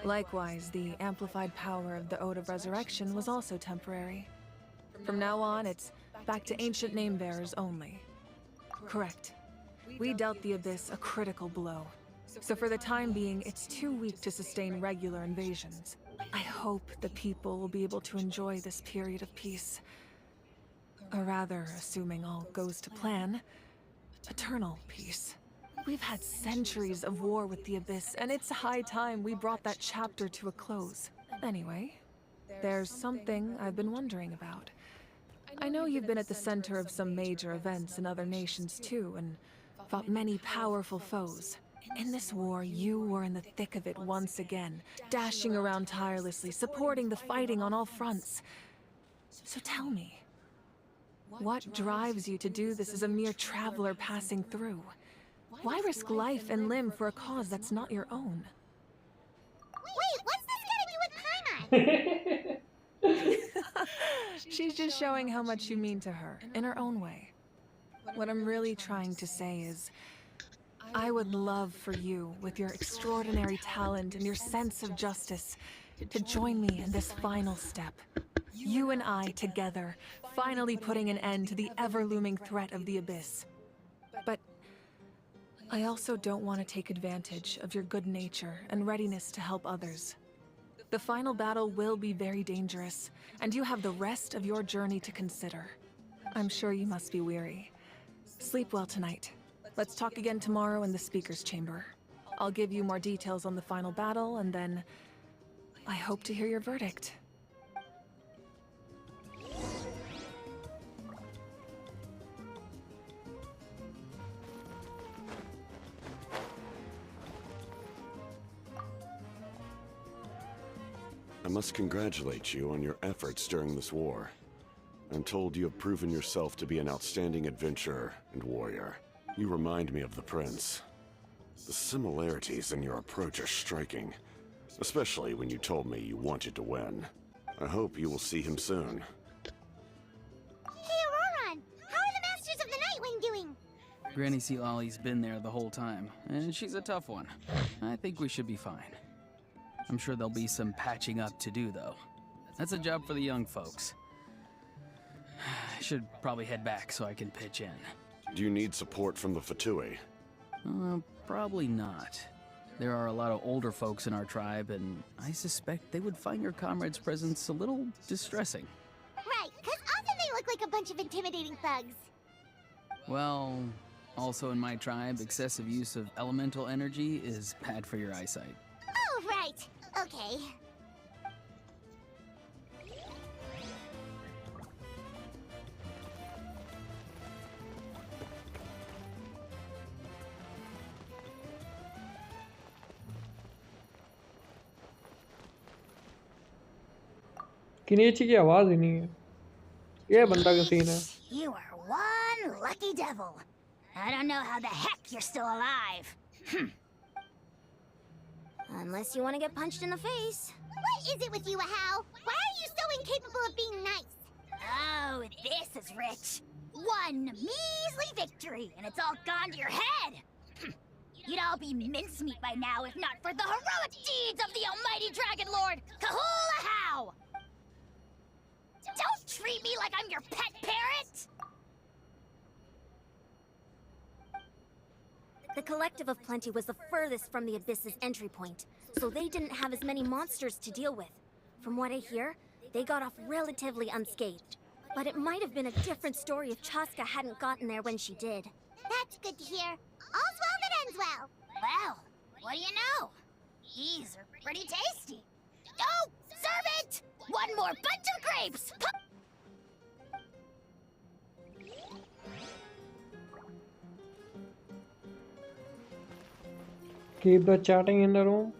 R: Likewise, the amplified power of the Ode of Resurrection was also temporary. From now on, it's back to ancient name-bearers only. Correct. We dealt the Abyss a critical blow. So for the time being, it's too weak to sustain regular invasions. I hope the people will be able to enjoy this period of peace. Or rather, assuming all goes to plan, eternal peace. We've had centuries of war with the Abyss, and it's high time we brought that chapter to a close. Anyway, there's something I've been wondering about. I know you've been at the center of some major events in other nations too, and fought many powerful foes. In this war, you were in the thick of it once again, dashing around tirelessly, supporting the fighting on all fronts. So tell me, what drives you to do this as a mere traveler passing through? Why risk life and limb for a cause that's not your own?
B: Wait, what's this got to do with Paimon?
R: She's just showing how much you mean to her, in her own way. What I'm really trying to say is, I would love for you, with your extraordinary talent and your sense of justice, to join me in this final step. You and I together, finally putting an end to the ever-looming threat of the Abyss. But I also don't want to take advantage of your good nature and readiness to help others. The final battle will be very dangerous, and you have the rest of your journey to consider. I'm sure you must be weary. Sleep well tonight. Let's talk again tomorrow in the speaker's chamber. I'll give you more details on the final battle, and then I hope to hear your verdict.
V: I must congratulate you on your efforts during this war. I'm told you have proven yourself to be an outstanding adventurer and warrior. You remind me of the Prince. The similarities in your approach are striking, especially when you told me you wanted to win. I hope you will see him soon.
B: Hey, Auroron! How are the Masters of the Nightwing doing?
U: Granny C. Ollie's been there the whole time, and she's a tough one. I think we should be fine. I'm sure there'll be some patching up to do, though. That's a job for the young folks. I should probably head back so I can pitch in.
V: Do you need support from the Fatui?
U: Probably not. There are a lot of older folks in our tribe, and I suspect they would find your comrade's presence a little distressing.
B: Right, because often they look like a bunch of intimidating thugs.
U: Well, also in my tribe, excessive use of elemental energy is bad for your eyesight.
B: Oh, right. Okay.
A: किनेची की आवाज ही नहीं है ये बंदा का scene है
F: You are one lucky devil. I don't know how the heck you're still alive.
B: Unless you want to get punched in the face. What is it with you, Ahau? Why are you so incapable of being nice?
F: Oh, this is rich. One measly victory, and it's all gone to your head. You'd all be mincemeat by now if not for the heroic deeds of the almighty Dragon Lord, Kahul Ahau! Don't treat me like I'm your pet parrot!
D: The Collective of Plenty was the furthest from the Abyss's entry point, so they didn't have as many monsters to deal with. From what I hear, they got off relatively unscathed. But it might have been a different story if Chaska hadn't gotten there when she did.
B: That's good to hear. All's well that ends well.
F: Well, what do you know? These are pretty tasty. Oh, serve it! One more Your bunch of grapes!
A: Keep the chatting in the room.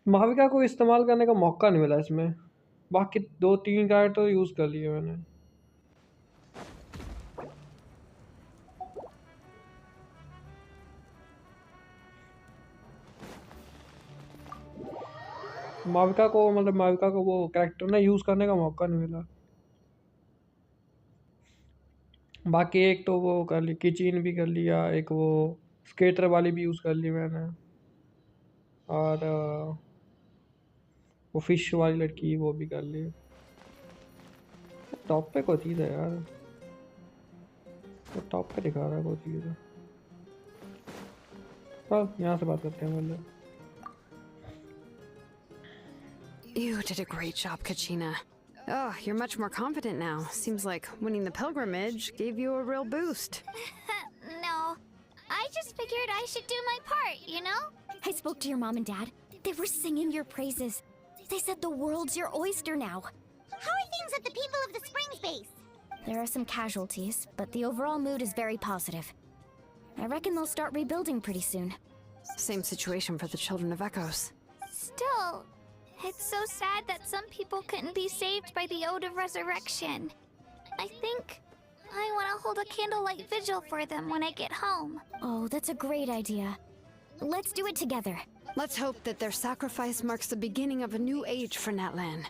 A: महाविका को इस्तेमाल करने का मौका नहीं मिला इसमें। बाकी 2-3 card तो यूज़ कर लिए मैंने। माविका को वो कैरेक्टर ना यूज़ करने का मौका नहीं मिला। बाकी एक तो वो कर ली, किचन भी कर लिया, एक वो स्केटर वाली भी यूज़ कर ली मैंने, और वो फिश वाली लड़की वो भी कर ली। टॉप पे कोई चीज़ है यार, वो टॉप पे दिखा रहा है कोई चीज़ है। चल यहाँ से बात करते हैं पहले।
P: You did a great job, Kachina. Oh, you're much more confident now. Seems like winning the pilgrimage gave you a real boost.
B: No, I just figured I should do my part, you know?
D: I spoke to your mom and dad. They were singing your praises. They said the world's your oyster now.
B: How are things at the People of the Springs base?
D: There are some casualties, but the overall mood is very positive. I reckon they'll start rebuilding pretty soon.
P: Same situation for the Children of Echoes.
B: Still, it's so sad that some people couldn't be saved by the Ode of Resurrection. I think I want to hold a candlelight vigil for them when I get home.
D: Oh, that's a great idea. Let's do it together.
P: Let's hope that their sacrifice marks the beginning of a new age for Natlan.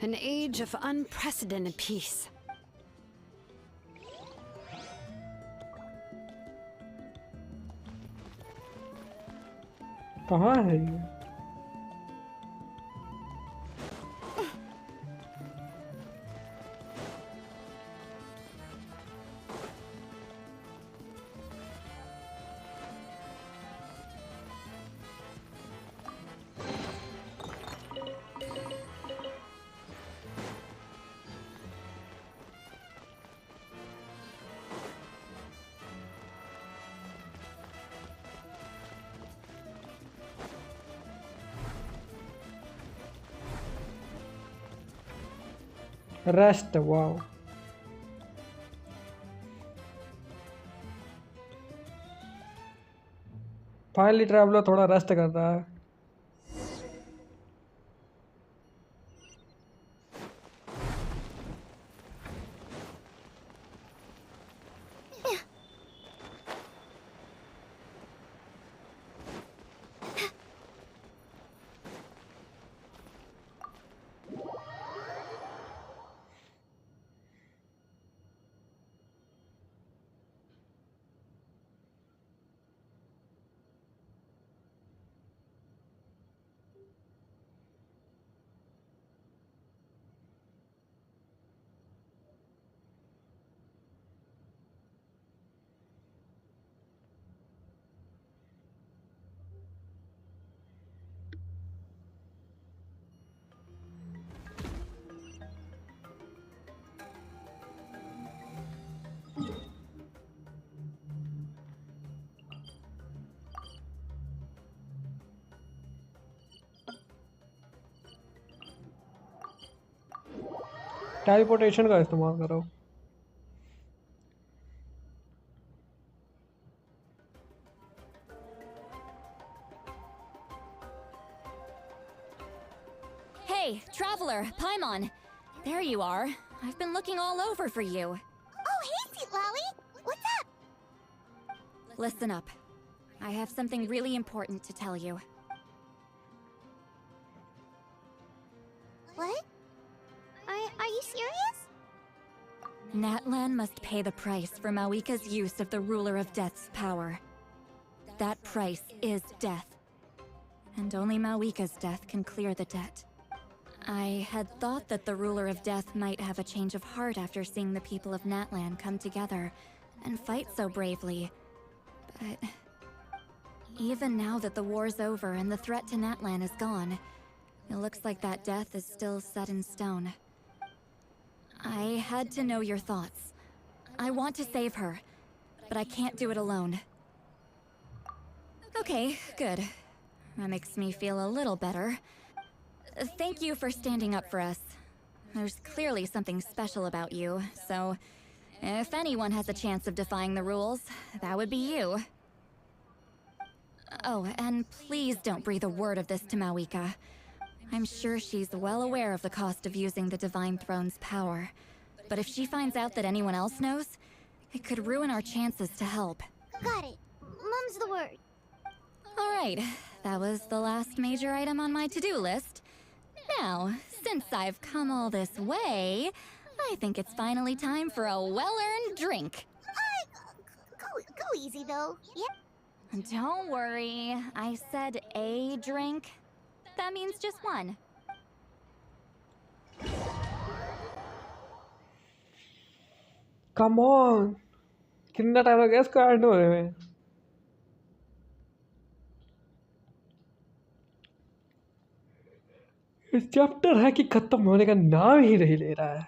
P: An age of unprecedented peace.
A: कहाँ है ये? Rest, wow. Finally traveller थोड़ा rest कर रहा है। Teleportation का इस्तेमाल करो।
T: Hey, Traveler, Paimon. There you are. I've been looking all over for you.
B: Oh, hey, Sweet Lolly. What's up?
T: Listen up. I have something really important to tell you.
B: What? Are you serious?
T: Natlan must pay the price for Mawika's use of the Ruler of Death's power. That price is death. And only Mawika's death can clear the debt. I had thought that the Ruler of Death might have a change of heart after seeing the people of Natlan come together and fight so bravely. But even now that the war's over and the threat to Natlan is gone, it looks like that death is still set in stone. I had to know your thoughts. I want to save her, but I can't do it alone. Okay, good. That makes me feel a little better. Thank you for standing up for us. There's clearly something special about you, so if anyone has a chance of defying the rules, that would be you. Oh, and please don't breathe a word of this to Mawika. I'm sure she's well aware of the cost of using the Divine Throne's power. But if she finds out that anyone else knows, it could ruin our chances to help.
B: Got it. Mum's the word.
T: Alright, that was the last major item on my to-do list. Now, since I've come all this way, I think it's finally time for a well-earned drink.
B: Go easy, though. Yeah?
T: Don't worry, I said a drink. That means just one.
A: Come on! कितना time लग गया इसको and होने में? Chapter है कि खत्म होने का नाम ही नहीं ले रहा है.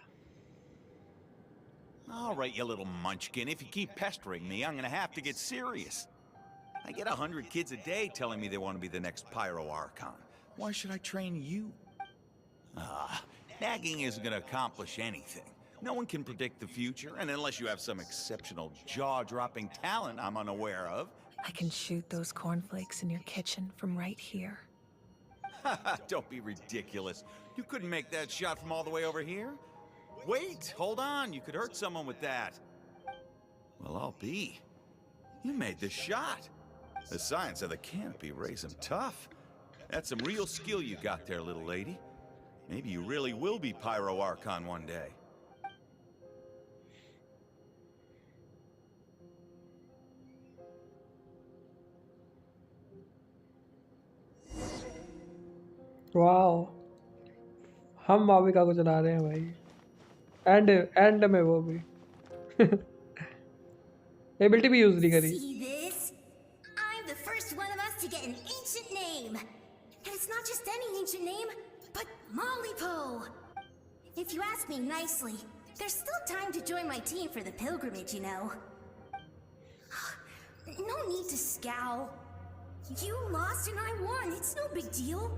J: All right, you little munchkin. If you keep pestering me, I'm gonna have to get serious. I get 100 kids a day telling me they want to be the next Pyro Archon. Why should I train you? Nagging isn't gonna accomplish anything. No one can predict the future, and unless you have some exceptional jaw-dropping talent I'm unaware of...
R: I can shoot those cornflakes in your kitchen from right here.
J: Don't be ridiculous. You couldn't make that shot from all the way over here? Wait, hold on. You could hurt someone with that. Well, I'll be. You made the shot. The science of the canopy raised them tough. That's some real skill you got there, little lady. Maybe you really will be Pyro Archon one day.
A: Wow, हम माविका को चला रहे हैं भाई. And में वो भी ability भी यूज नहीं करी.
F: See this? I'm the first one of us to get an ancient name. And it's not just any ancient name, but Mollypo. If you ask me nicely, there's still time to join my team for the pilgrimage, you know. No need to scowl. You lost and I won. It's no big deal.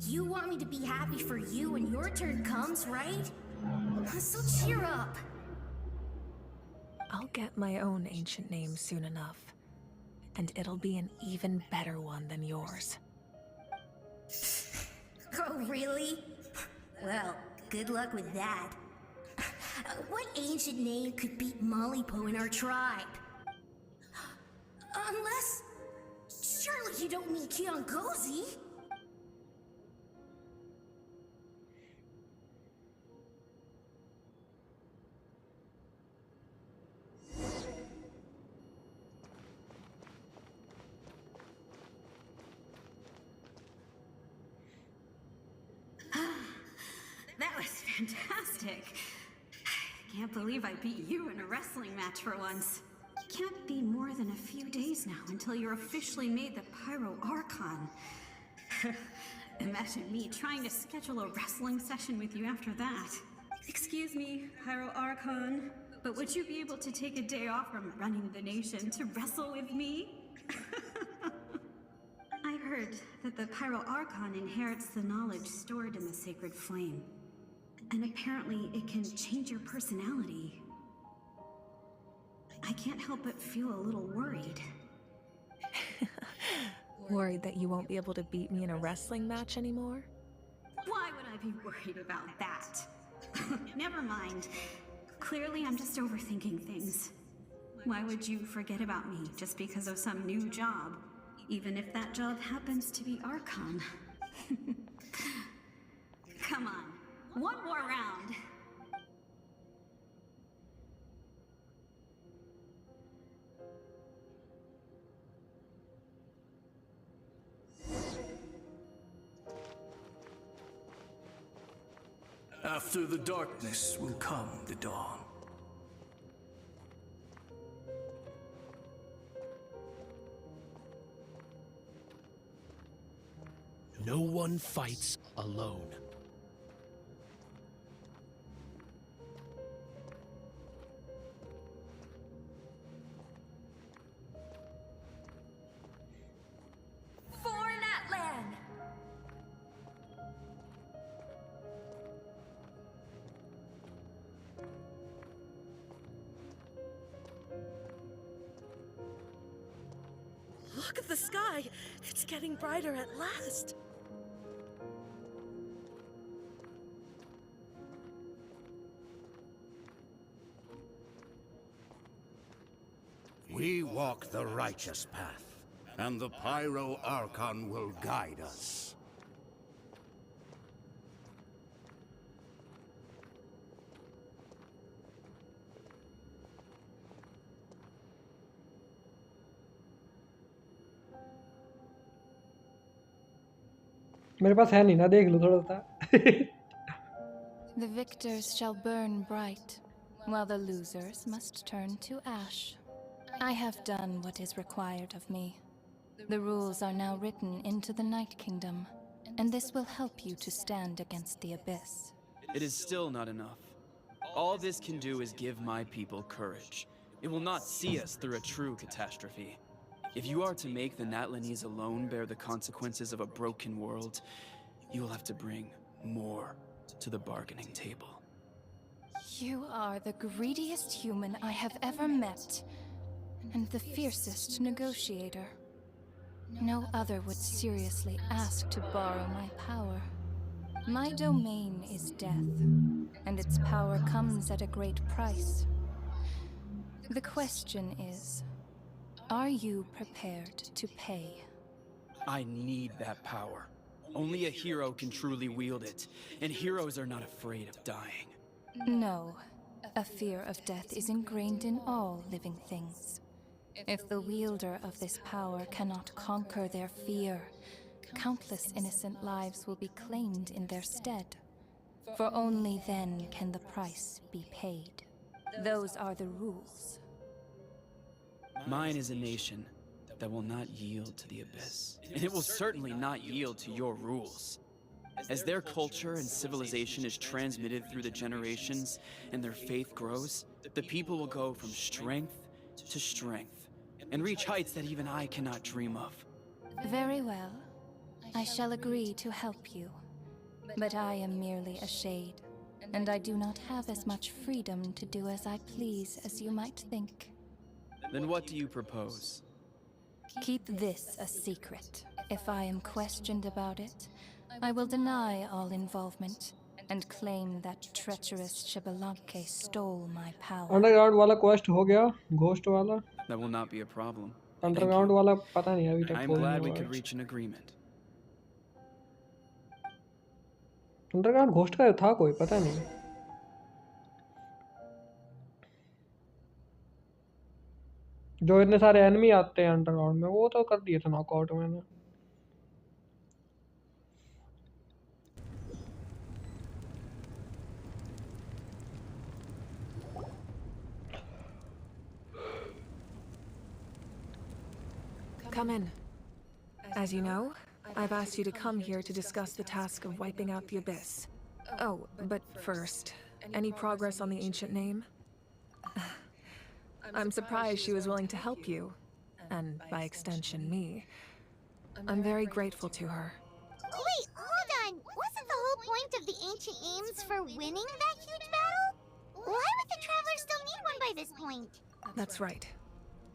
F: You want me to be happy for you when your turn comes, right? So cheer up.
R: I'll get my own ancient name soon enough. And it'll be an even better one than yours.
F: Oh, really? Well, good luck with that. What ancient name could beat Mollypo in our tribe? Unless... surely you don't mean Kiangozi?
C: That was fantastic. Can't believe I beat you in a wrestling match for once. It can't be more than a few days now until you're officially made the Pyro Archon. Imagine me trying to schedule a wrestling session with you after that. Excuse me, Pyro Archon, but would you be able to take a day off from running the nation to wrestle with me? I heard that the Pyro Archon inherits the knowledge stored in the Sacred Flame. And apparently it can change your personality. I can't help but feel a little worried.
R: Worried that you won't be able to beat me in a wrestling match anymore?
C: Why would be worried about that. Never mind. Clearly, I'm just overthinking things. Why would you forget about me just because of some new job? Even if that job happens to be Archon. Come on, one more round.
I: After the darkness will come the dawn.
E: No one fights alone.
O: For Natlan!
Q: Look at the sky! It's getting brighter at last!
G: We walk the righteous path, and the Pyro Archon will guide us.
A: मेरे पास है नहीं ना, देख लो थोड़ा सा.
W: The victors shall burn bright, while the losers must turn to ash. I have done what is required of me. The rules are now written into the Night Kingdom, and this will help you to stand against the Abyss.
U: It is still not enough. All this can do is give my people courage. It will not see us through a true catastrophe. If you are to make the Natlanese alone bear the consequences of a broken world, you will have to bring more to the bargaining table.
W: You are the greediest human I have ever met, and the fiercest negotiator. No other would seriously ask to borrow my power. My domain is death, and its power comes at a great price. The question is, are you prepared to pay?
U: I need that power. Only a hero can truly wield it, and heroes are not afraid of dying.
W: No, a fear of death is ingrained in all living things. If the wielder of this power cannot conquer their fear, countless innocent lives will be claimed in their stead. For only then can the price be paid. Those are the rules.
U: Mine is a nation that will not yield to the Abyss, and it will certainly not yield to your rules. As their culture and civilization is transmitted through the generations and their faith grows, the people will go from strength to strength and reach heights that even I cannot dream of.
W: Very well. I shall agree to help you. But I am merely a shade, and I do not have as much freedom to do as I please as you might think.
U: Then what do you propose?
W: Keep this a secret. If I am questioned about it, I will deny all involvement and claim that treacherous Shibalanke stole my power.
A: Underground वाला quest हो गया, ghost वाला.
U: That will not be a problem.
A: Underground वाला पता नहीं अभी तक
U: I'm
A: कोई
U: glad
A: नहीं
U: we
A: हुआ
U: could
A: है.
U: reach an agreement.
A: Underground ghost का था कोई पता नहीं. जो इतने सारे एनिमी आते हैं अंडरग्राउंड में, वो तो कर दिए थे नॉकआउट मैंने.
R: Come in. As you know, I've asked you to come here to discuss the task of wiping out the Abyss. Oh, but first, any progress on the ancient name? I'm surprised she was willing to help you, and by extension, me. I'm very grateful to her.
B: Wait, hold on! Wasn't the whole point of the ancient aims for winning that huge battle? Why would the Travelers still need one by this point?
R: That's right.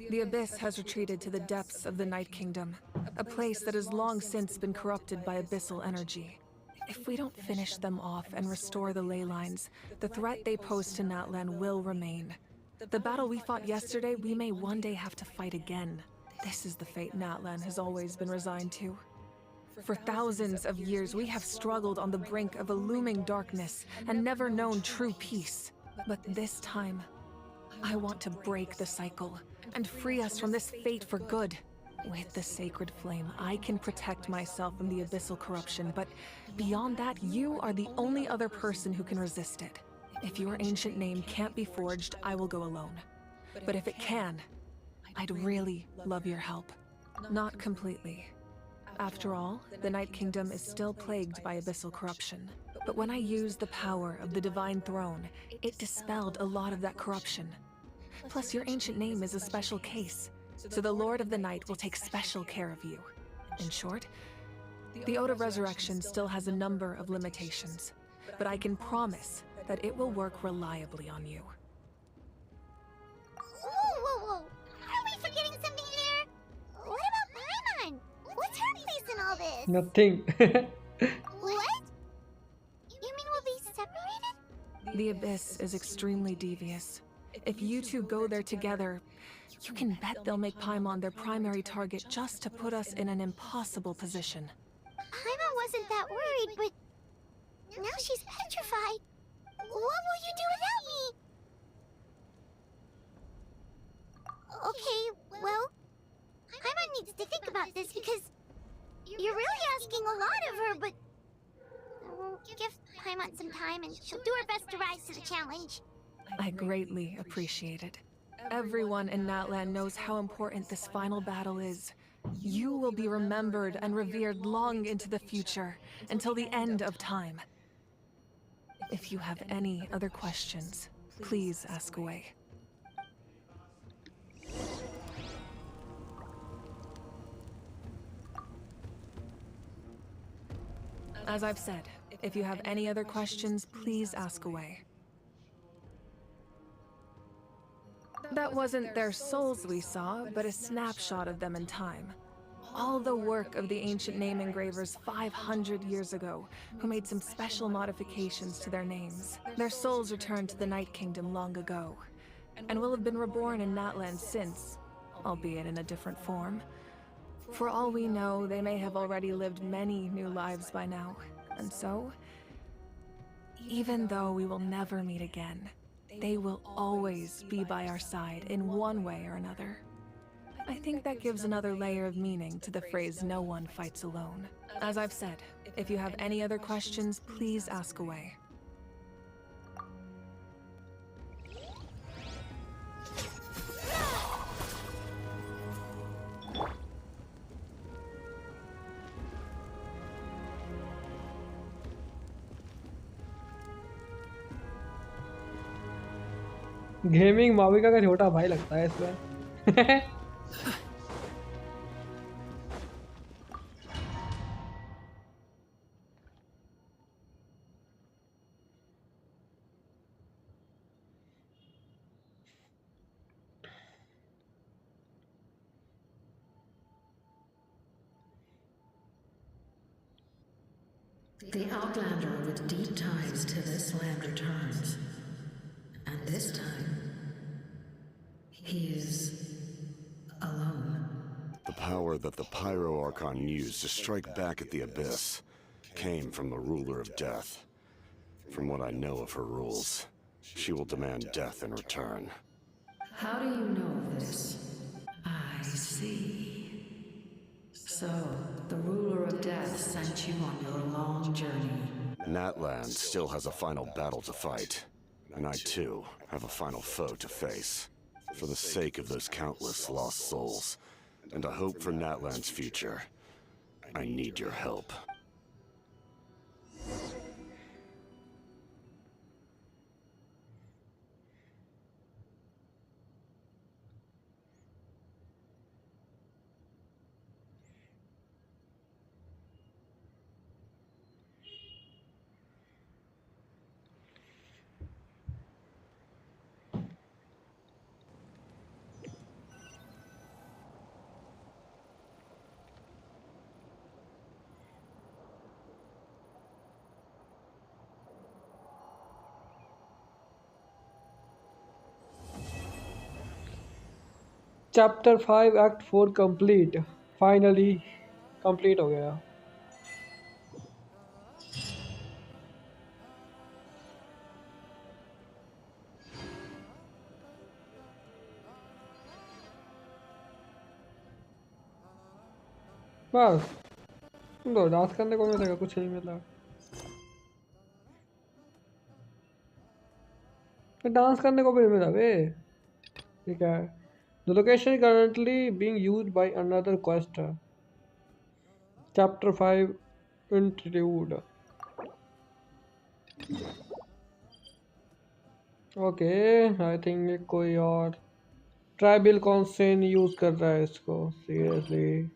R: The Abyss has retreated to the depths of the Night Kingdom, a place that has long since been corrupted by abyssal energy. If we don't finish them off and restore the ley lines, the threat they pose to Natlan will remain. The battle we fought yesterday, we may one day have to fight again. This is the fate Natlan has always been resigned to. For thousands of years, we have struggled on the brink of a looming darkness and never known true peace. But this time, I want to break the cycle and free us from this fate for good. With the sacred flame, I can protect myself from the abyssal corruption, but beyond that, you are the only other person who can resist it. If your ancient name can't be forged, I will go alone. But if it can, I'd really love your help. Not completely. After all, the Night Kingdom is still plagued by abyssal corruption. But when I used the power of the Divine Throne, it dispelled a lot of that corruption. Plus, your ancient name is a special case, so the Lord of the Night will take special care of you. In short, the Ode of Resurrection still has a number of limitations, but I can promise that it will work reliably on you.
B: Whoa! Are we forgetting something here? What about Paimon? What's her place in all this?
A: Nothing.
B: What? You mean we'll be separated?
R: The Abyss is extremely devious. If you two go there together, you can bet they'll make Paimon their primary target just to put us in an impossible position.
B: Paimon wasn't that worried, but now she's petrified. What will you do without me? Okay, well, Paimon needs to think about this because you're really asking a lot of her, but we'll give Paimon some time and she'll do her best to rise to the challenge.
R: I greatly appreciate it. Everyone in Natlan knows how important this final battle is. You will be remembered and revered long into the future, until the end of time. If you have any other questions, please ask away. As I've said, if you have any other questions, please ask away. That wasn't their souls we saw, but a snapshot of them in time. All the work of the ancient name engravers 500 years ago, who made some special modifications to their names. Their souls returned to the Night Kingdom long ago, and will have been reborn in Natlan since, albeit in a different form. For all we know, they may have already lived many new lives by now, and so, even though we will never meet again, they will always be by our side in one way or another. I think that gives another layer of meaning to the phrase, "No one fights alone." As I've said, if you have any other questions, please ask away.
A: Gaming Mavika का छोटा भाई लगता है इसमें।
K: The Outlander with deep ties to this land returns. And this time, he is alone.
V: The power that the Pyro Archon used to strike back at the Abyss came from the Ruler of Death. From what I know of her rules, she will demand death in return.
K: How do you know this? I see. So, the Ruler of Death sent you on your long journey.
V: Natlan still has a final battle to fight, and I too have a final foe to face. For the sake of those countless lost souls, and a hope for Natlan's future, I need your help.
A: Chapter 5 act 4 complete, finally complete हो गया। बस तो dance करने को मिलेगा, कुछ नहीं मिला। तो डांस करने को भी नहीं मिला बे। ठीक है, the location currently being used by another quest. Chapter 5 interviewed. Okay, I think कोई और ट्राइबल कॉन्सेन यूज कर रहा है इसको। सीरियसली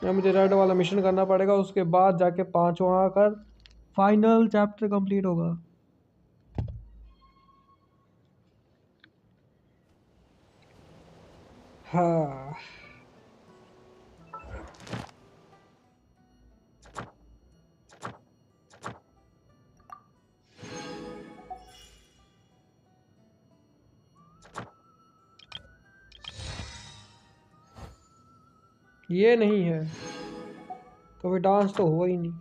A: या मुझे रेड वाला मिशन करना पड़ेगा, उसके बाद जाके 5 वहाँ आकर फाइनल चैप्टर कंप्लीट होगा। हाँ, ये नहीं है तो फिर डांस तो हुआ ही नहीं।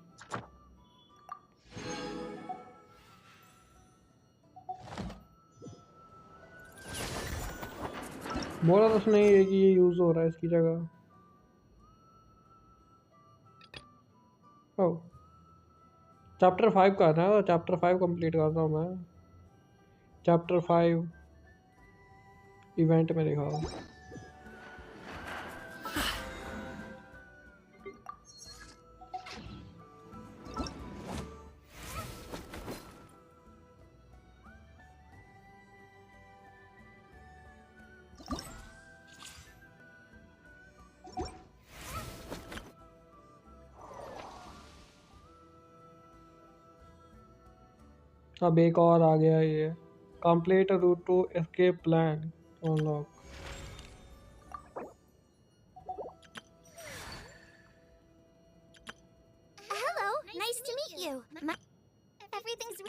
A: बोला तो उसने ये कि ये यूज हो रहा है इसकी जगह। ओ, चैप्टर 5 का था, चैप्टर 5 कंप्लीट कर रहा हूँ मैं। चैप्टर 5 इवेंट में दिखाओ। अब एक और आ गया ये, complete route to escape plan unlock.
B: Hello, nice to meet you. Everything's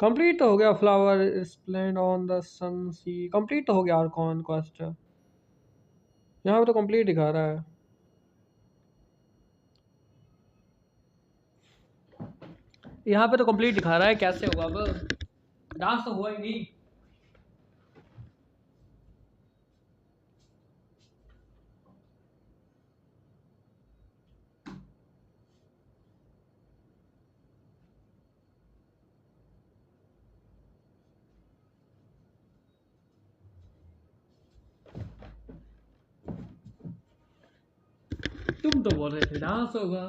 A: complete तो हो गया, flower splendour on the sun sea. Complete तो हो गया आर्कॉन क्वेस्ट। यहाँ पे तो कंप्लीट दिखा रहा है। यहाँ पे तो कंप्लीट दिखा रहा है, कैसे होगा अब? डांस तो हुआ ही नहीं। तुम तो बोल रहे थे डांस होगा,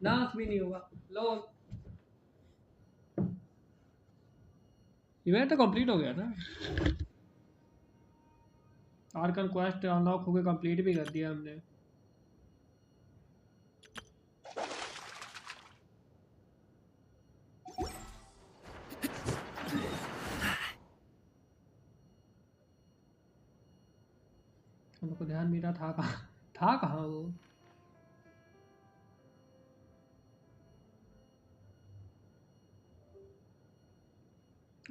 A: डांस भी नहीं होगा। लो, इवेंट तो कंप्लीट हो गया ना। आर्कन क्वेस्ट अनलॉक हो गया, कंप्लीट भी कर दिया हमने। हमको ध्यान मेरा था कहाँ, था कहाँ वो?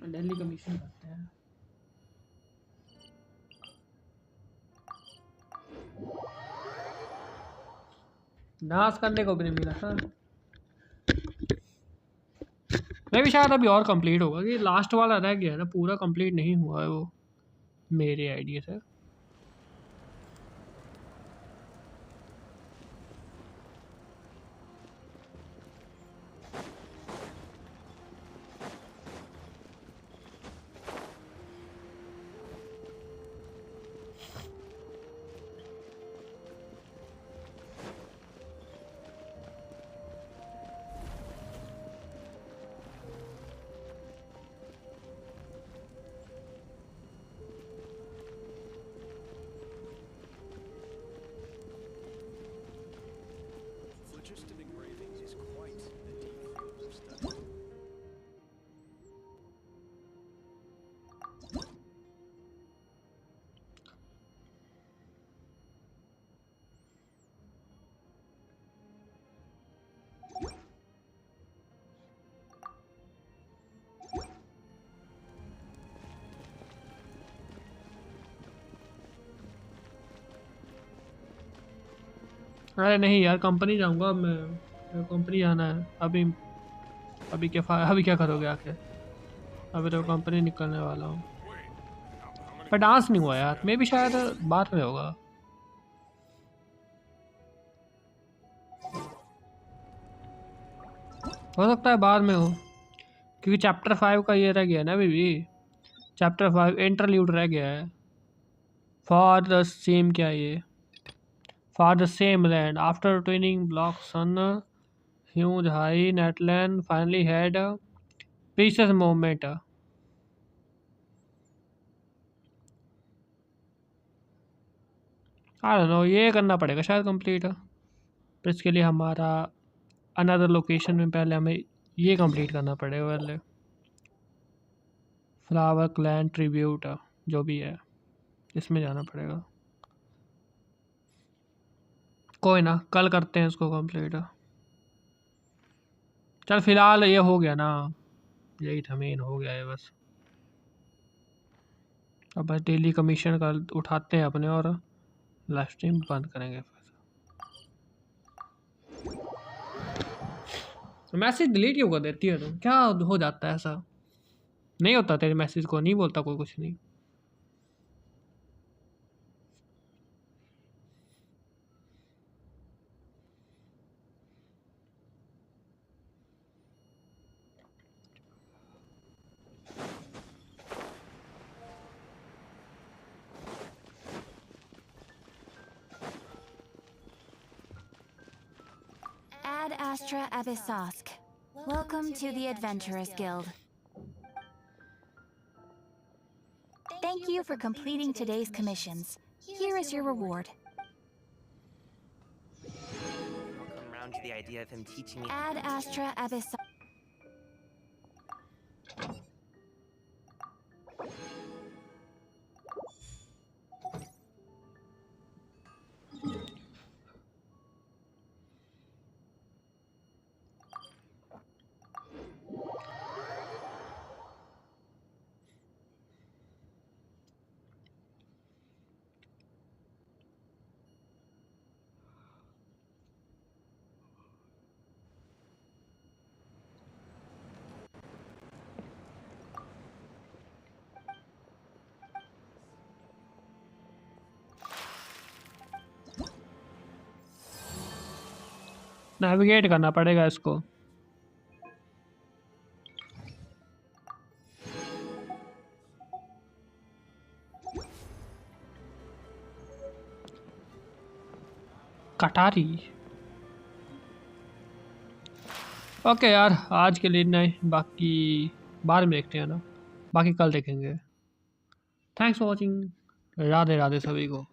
A: दिल्ली का मिशन करते हैं। डांस करने को भी नहीं मिला था। मैं भी शायद अभी और कंप्लीट होगा, कि लास्ट वाला रह गया है ना, पूरा कंप्लीट नहीं हुआ है वो मेरे आइडिया से। अरे नहीं यार, कंपनी जाऊंगा अब मैं, कंपनी जाना है अभी। अभी क्या करोगे आके? अभी तो कंपनी निकलने वाला हूँ। पर डांस नहीं हुआ यार, मे भी शायद बाद में होगा। हो सकता है बाद में हो, क्योंकि चैप्टर 5 का ये रह गया है ना अभी भी। चैप्टर 5 इंटरल्यूड रह गया है। फॉर द सेम, क्या ये? For the same land after twinning block sun huge high नेटलैंड finally had precious moment. I don't know, ये करना पड़ेगा शायद कंप्लीट। पर इसके लिए हमारा अनदर लोकेशन में पहले हमें ये कंप्लीट करना पड़ेगा पहले। फ्लावर क्लैन ट्रिब्यूट जो भी है, इसमें जाना पड़ेगा। कोई ना, कल करते हैं इसको कंप्लीट। चल फिलहाल ये हो गया ना, यही था मेन, हो गया है बस। अब बस डेली कमीशन का उठाते हैं अपने और लाइव स्ट्रीम बंद करेंगे। मैसेज डिलीट क्यों कर देती है तुम? क्या हो जाता है ऐसा? नहीं होता तेरे मैसेज को नहीं बोलता कोई कुछ नहीं?
T: Ad Astra Abyssosk. Welcome to the Adventurers Guild. Thank you for completing today's commissions. Here is your reward.
L: I'll come around to the idea of him teaching me.
T: Ad Astra Abyssosk.
A: Navigate करना पड़ेगा इसको। कटारी। Okay यार, आज के लिए नहीं, बाकी बाद में देखते हैं ना, बाकी कल देखेंगे। Thanks for watching. Radhe Radhe सभी को।